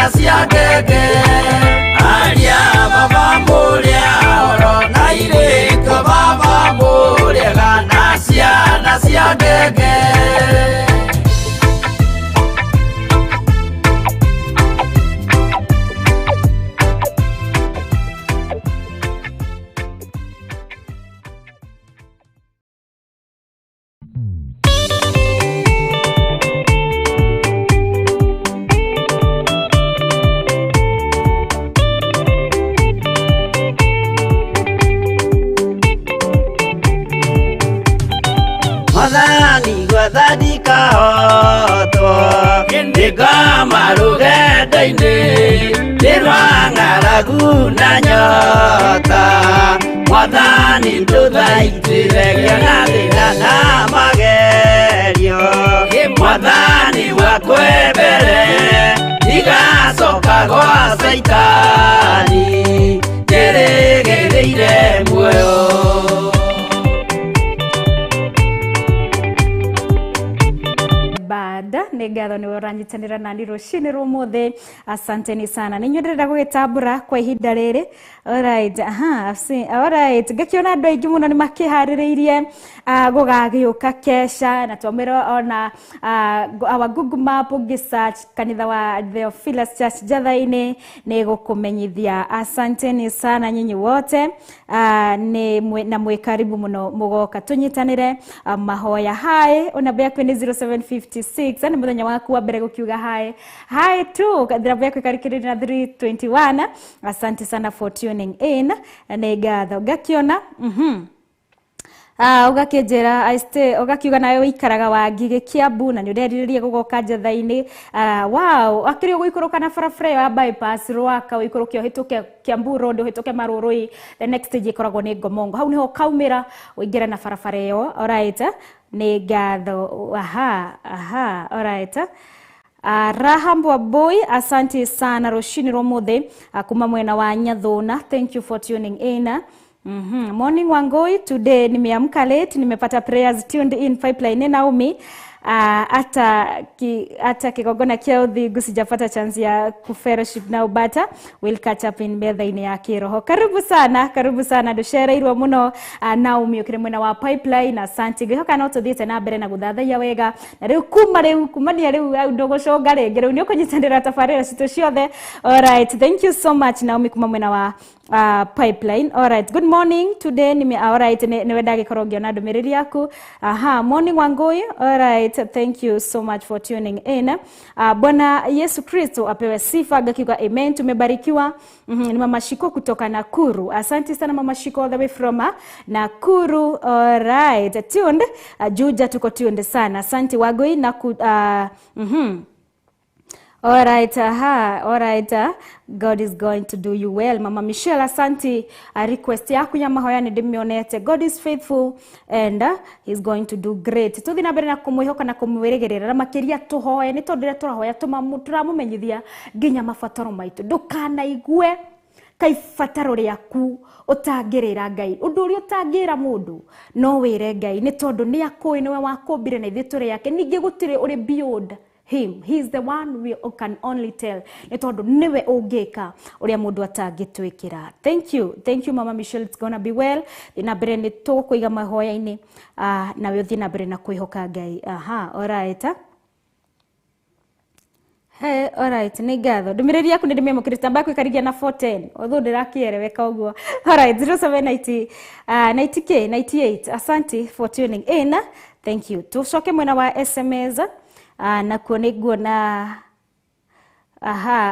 ciana cia ngenge aria baba mũrĩa oro na irĩko baba mũrĩega na ciana cia ngenge. Mathani gwathani kahotwo nĩngama rũgendo-inĩ nĩrwa ng'aragu na nyota Mwathani ndũthaitĩre gĩa thĩna na magerio Mwathani wakwe mbere igacoka gwa Saitani njĩrĩgĩrĩire muoyo. Nĩ ngatho nĩ ũranyitanĩra nani rũcinĩ rũmũthĩ, asanteni sana. Nĩ nyendera gwĩtambũra kwa ihinda rĩrĩ. Alright, alright. Ngakĩona andũ aingĩ mũno nĩ makĩharĩrĩirie gũgagĩũka kesha na twamĩra ona our Google Map ũngĩ-search kanitha wa Theophilus Church Njatha-inĩ nĩ gũkũmenyithia. Asanteni sana nyinyi wote na mwĩ karibu mũno mũgoka tũnyitanĩre mahoya. Hi, namba yaku nĩ 0756 ni mũthenya waku wa mbere gũkiuga hi tu namba yaku ĩkarĩkĩrĩria na 321. Asante sana for tuning in. Nĩ ngatho ngakĩona ugakĩnjĩra ugakiuga nawe ũikaraga Wangigĩ Kiambu na nĩ ũrerirĩria gũgoka Njatha-inĩ. Wow, akĩrĩ ũgũikũrũka na barabara ya bypass Rwaka ũikũrũke ũhĩtũke Kiambu Road ũhĩtũke Marũrũi, the next stage ĩkoragwo nĩ Ngomongo, hau nĩho kaumĩra ũingĩre na barabara ĩyo. Alright, nĩ ngatho. Alright. Rahambwa boy, asante sana rũcinĩ rũmũthĩ kuma mwena wa Nyathũna. Thank you for tuning in. Morning Wangoi, today nimeamka late, nimepata prayers tuned in pipeline Naomi. Ata kigogona kia Uthigu sijapata chance ya kufellowship now, but we'll catch up in metha-inĩ ya kiroho. Karibu sana nducereirwo muno Naomi ukire mwena wa pipeline. Asante ngihoka no tuthiĩte na mbere na gũthathaiya wega na rĩu kumania rĩu ndũgũconga rĩngĩ rĩu nĩ ũkũnyitanĩra tabarĩra citũ ciothe. Alright, thank you so much Naomi kuma mwena wa pipeline. Alright, good morning today alright nĩ wenda gĩkorwo ngĩona ndũmĩrĩri yaku. Morning Wangui. Alright, thank you so much for tuning in. Bwana Yesu Kristo apewe sifa. Ngakiuga amen. Tumebarikiwa. Ni Mama Shiko kutoka Nakuru. Asante sana Mama Shiko all the way from Nakuru. Alright, tuned. Juja tuko tuned sana. Asante Wagoi na Alright, alright. God is going to do you well. Mama Michelle, asante. Request yaku ya mahoya ni ndimionete. God is faithful and he's going to do great. Tuthi na mbere na kumwihoka na kumwiregerera na makiria tuhoe ni tondu ria turahoya turamumenyithia nginya mabataro maitu. Ndukanaigwe kai fataro riaku utangirira Ngai. Undu uri utangira mundu no wire Ngai ni tondu ni akui niwe wakumbire na ithuĩ tũrĩ yake. Ningi gutire uri beyond him. He is the one we can only tell. Ni tondu niwe ungika uria mundu atangĩtwĩkĩra. Thank you Mama Michelle. It's gonna be well. Thina mbere ni tũkũiga mahoya-inĩ na we thina mbere na kwĩhoka Ngai. Alright. Hey, alright, nĩ ngatho. Ndũmĩrĩri yaku nĩ ndĩmĩamũkĩrĩte namba yaku ĩkarĩgia na 410. Although ndĩrakĩereweka ũguo. Alright, 0798. Asante for tuning in. Thank you. Tucoke mwena wa SMS. Na kuona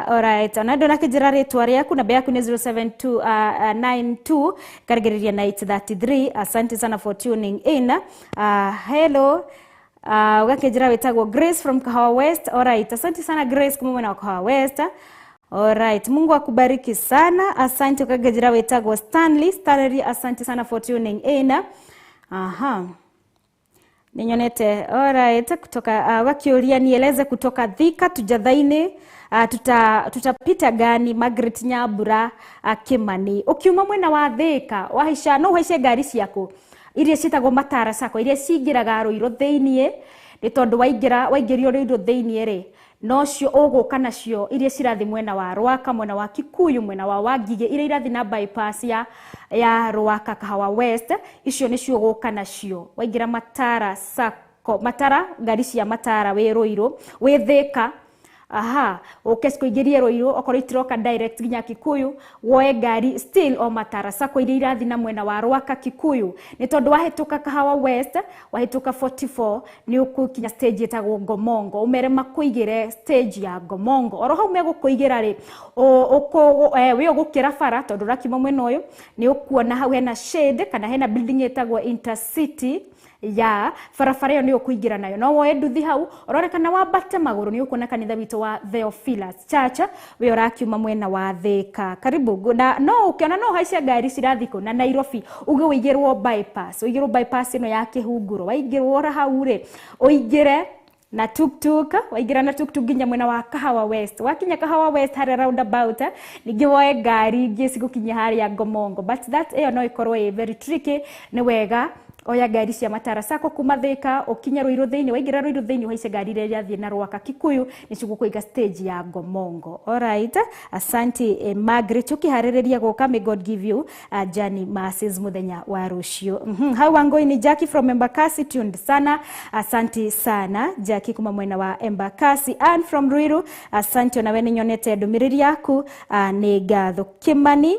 alright. Na ndo nakijira rĩtwa rĩaku namba yaku nĩ 07292 karigĩrĩria 933. Asante sana for tuning in. Hello. Ugakijira wetagwo Grace from Kahawa West. Alright, asante sana Grace kuma mwena wa Kahawa West. Alright, Mungu akubariki sana. Asante. Ukakijira wetagwo Stanley, asante sana for tuning in. Ninyonete. Alright, kutoka wakiuria nieleze kutoka Thika Njatha-inĩ tutapita gani? Margaret Nyambura Kimani. Ukiuma mwena wa Thika wahisha no uhishe ngari ciaku iria citagwo matara sako iria cingiraga Ruiru thĩinĩ ni tondu waingĩrio Ruiru thĩinĩ ri no cio ũgũka nacio iria cirathi mwena wa Rwaka, mwena wa Kikuyu, mwena wa Wangige, iria irathi na bypass ya Rwaka Kahawa West, icio nĩcio ũgũka nacio. Waingira Matara Sacco, Matara, ngari cia Matara wĩ Ruiru, wĩ Thika, ukesiko igerie Ruiru, okorwo itiroka direct nginya Kikuyu, woe ngari still o Matara Sacco iria irathi na mwena wa Rwaka Kikuyu. Nĩ tondũ wahĩtũka Kahawa West, wahĩtũka 44, nĩ ũkũkinya stage ĩtagwo Ngomongo, umere makũigĩre stage ya Ngomongo. Oro hau megũkũigĩra rĩ, we ũgũkĩra bara tondũ rakiuma mwena ũyũ, nĩ ũkuona hau hena shade kana hena building ĩtagwo Intercity ya barabara ĩyo nĩ ũkũingĩra nayo. No woe nduthi hau, ũrorekana wambate magũrũ nĩ ũkuona kanitha witũ wa Theophilus Church, we ũrakiuma mwena wa Thika. Karibu. Na no ũkĩona no haicia ngari cirathi kũ na Nairobi, uge ũigĩrwo bypass, ũigĩrwo bypass ĩno ya Kĩhunguro, waingĩrwo ora hau rĩ, ũingĩre na tuktuk, waingira na tuktuk nginya mwena wa Kahawa West. Wakinya Kahawa West hari roundabout, ningi woe ngari ingĩ cigũkinya harĩa Ngomongo. But that ĩyo no ĩkorwo very tricky, nĩ wega oya ngari cia Matara Sacco kuma Thika, ukinya Ruiru thĩinĩ, waingira Ruiru thĩinĩ haice ngari iria irathiĩ na Rwaka Kikuyu nĩ cigũkũiga stage ya Ngomongo. Alright, asante Margaret, ukiharĩrĩria gũka, may God give you a journey masses muthenya wa rũciũ. How Wangoi ni Jackie from Embakasi, tuned sana, asante sana Jackie kuma mwena wa Embakasi. And from Ruiru, asante na wene nyonete ndũmĩrĩri yaku, nĩ ngatho Kimani.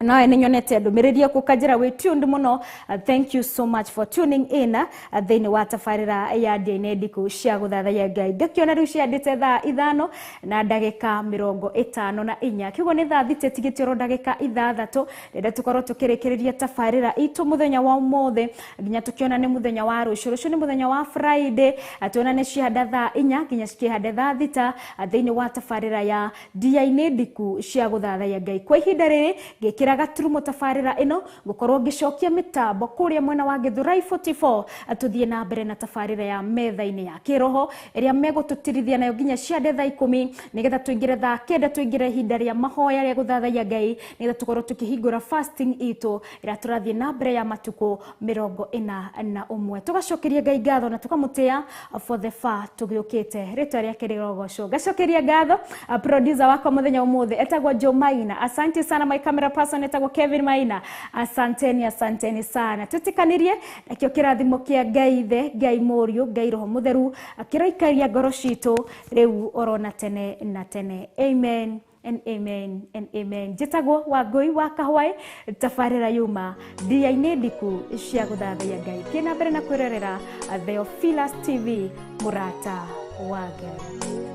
Nawe nĩ nyonete ndũmĩrĩri yaku kanjĩra wĩ tuned mũno. Thank you so much for tuning in thĩinĩ wa tabarĩra ya ndĩa-inĩ nditũ cia gũthathaiya Ngai. Ngakĩona rĩu ciandĩte thaa 5 na ndagĩka 54. Kiugo nĩ thaa thita ĩtigĩtie oro ndagĩka 6 rĩrĩa tũkorwo tũkĩrĩkĩrĩria tabarĩra itũ mũthenya wa ũmũthĩ nginya tũkĩona nĩ mũthenya wa rũciũ. Rũciũ nĩ mũthenya wa Friday, tuona nĩ ciahanda thaa 4 nginya cikĩhanda thaa 6 thĩinĩ wa tabarĩra ya ndĩa-inĩ nditũ cia gũthathaiya Ngai. Kwa ihinda rĩrĩ ngĩkĩra gaturumo tabarĩra ĩno gũkorwo ngĩcokia mĩtambo kũrĩa mwena wa Gĩthũrai 44, atũthiĩ na mbere na tabarĩra ya metha-inĩ ya kĩroho ĩrĩa megũtũtirithia nayo nginya ciande thaa 10, nĩgetha tũingĩre thaa 9 tũingĩre ihinda rĩa mahoya rĩa gũthathaiya Ngai, nĩgetha tũkorwo tũkĩhingũra fasting itũ ĩrĩa tũrathiĩ na mbere ya matukũ 41. Tũgacokeria Ngai ngatho na tũkamũtĩa for the far tũgĩũkĩte. Rĩtwa rĩake rĩrogocwo. Gacokeria ngatho producer wakwa mũthenya ũmũthĩ etagwo Joe Maina. Asante sana my camera person etagwo Kevin Maina. Asanteni sana. Tũtikanirie nakĩo kĩrathimo kĩa Ngai Ithe, Ngai Mũriũ, Ngai Roho Mũtheru akĩroikaria ngoro citũ rĩu oro na tene na tene. Amen and amen and amen. Njĩtagwo Wangui wa Kahwaĩ, tabarĩra yuma ndĩa-inĩ ndiku cia gũthathaiya Ngai. Kĩna mbere na kwĩrorera Theophilus TV, mũrata wa Ngai.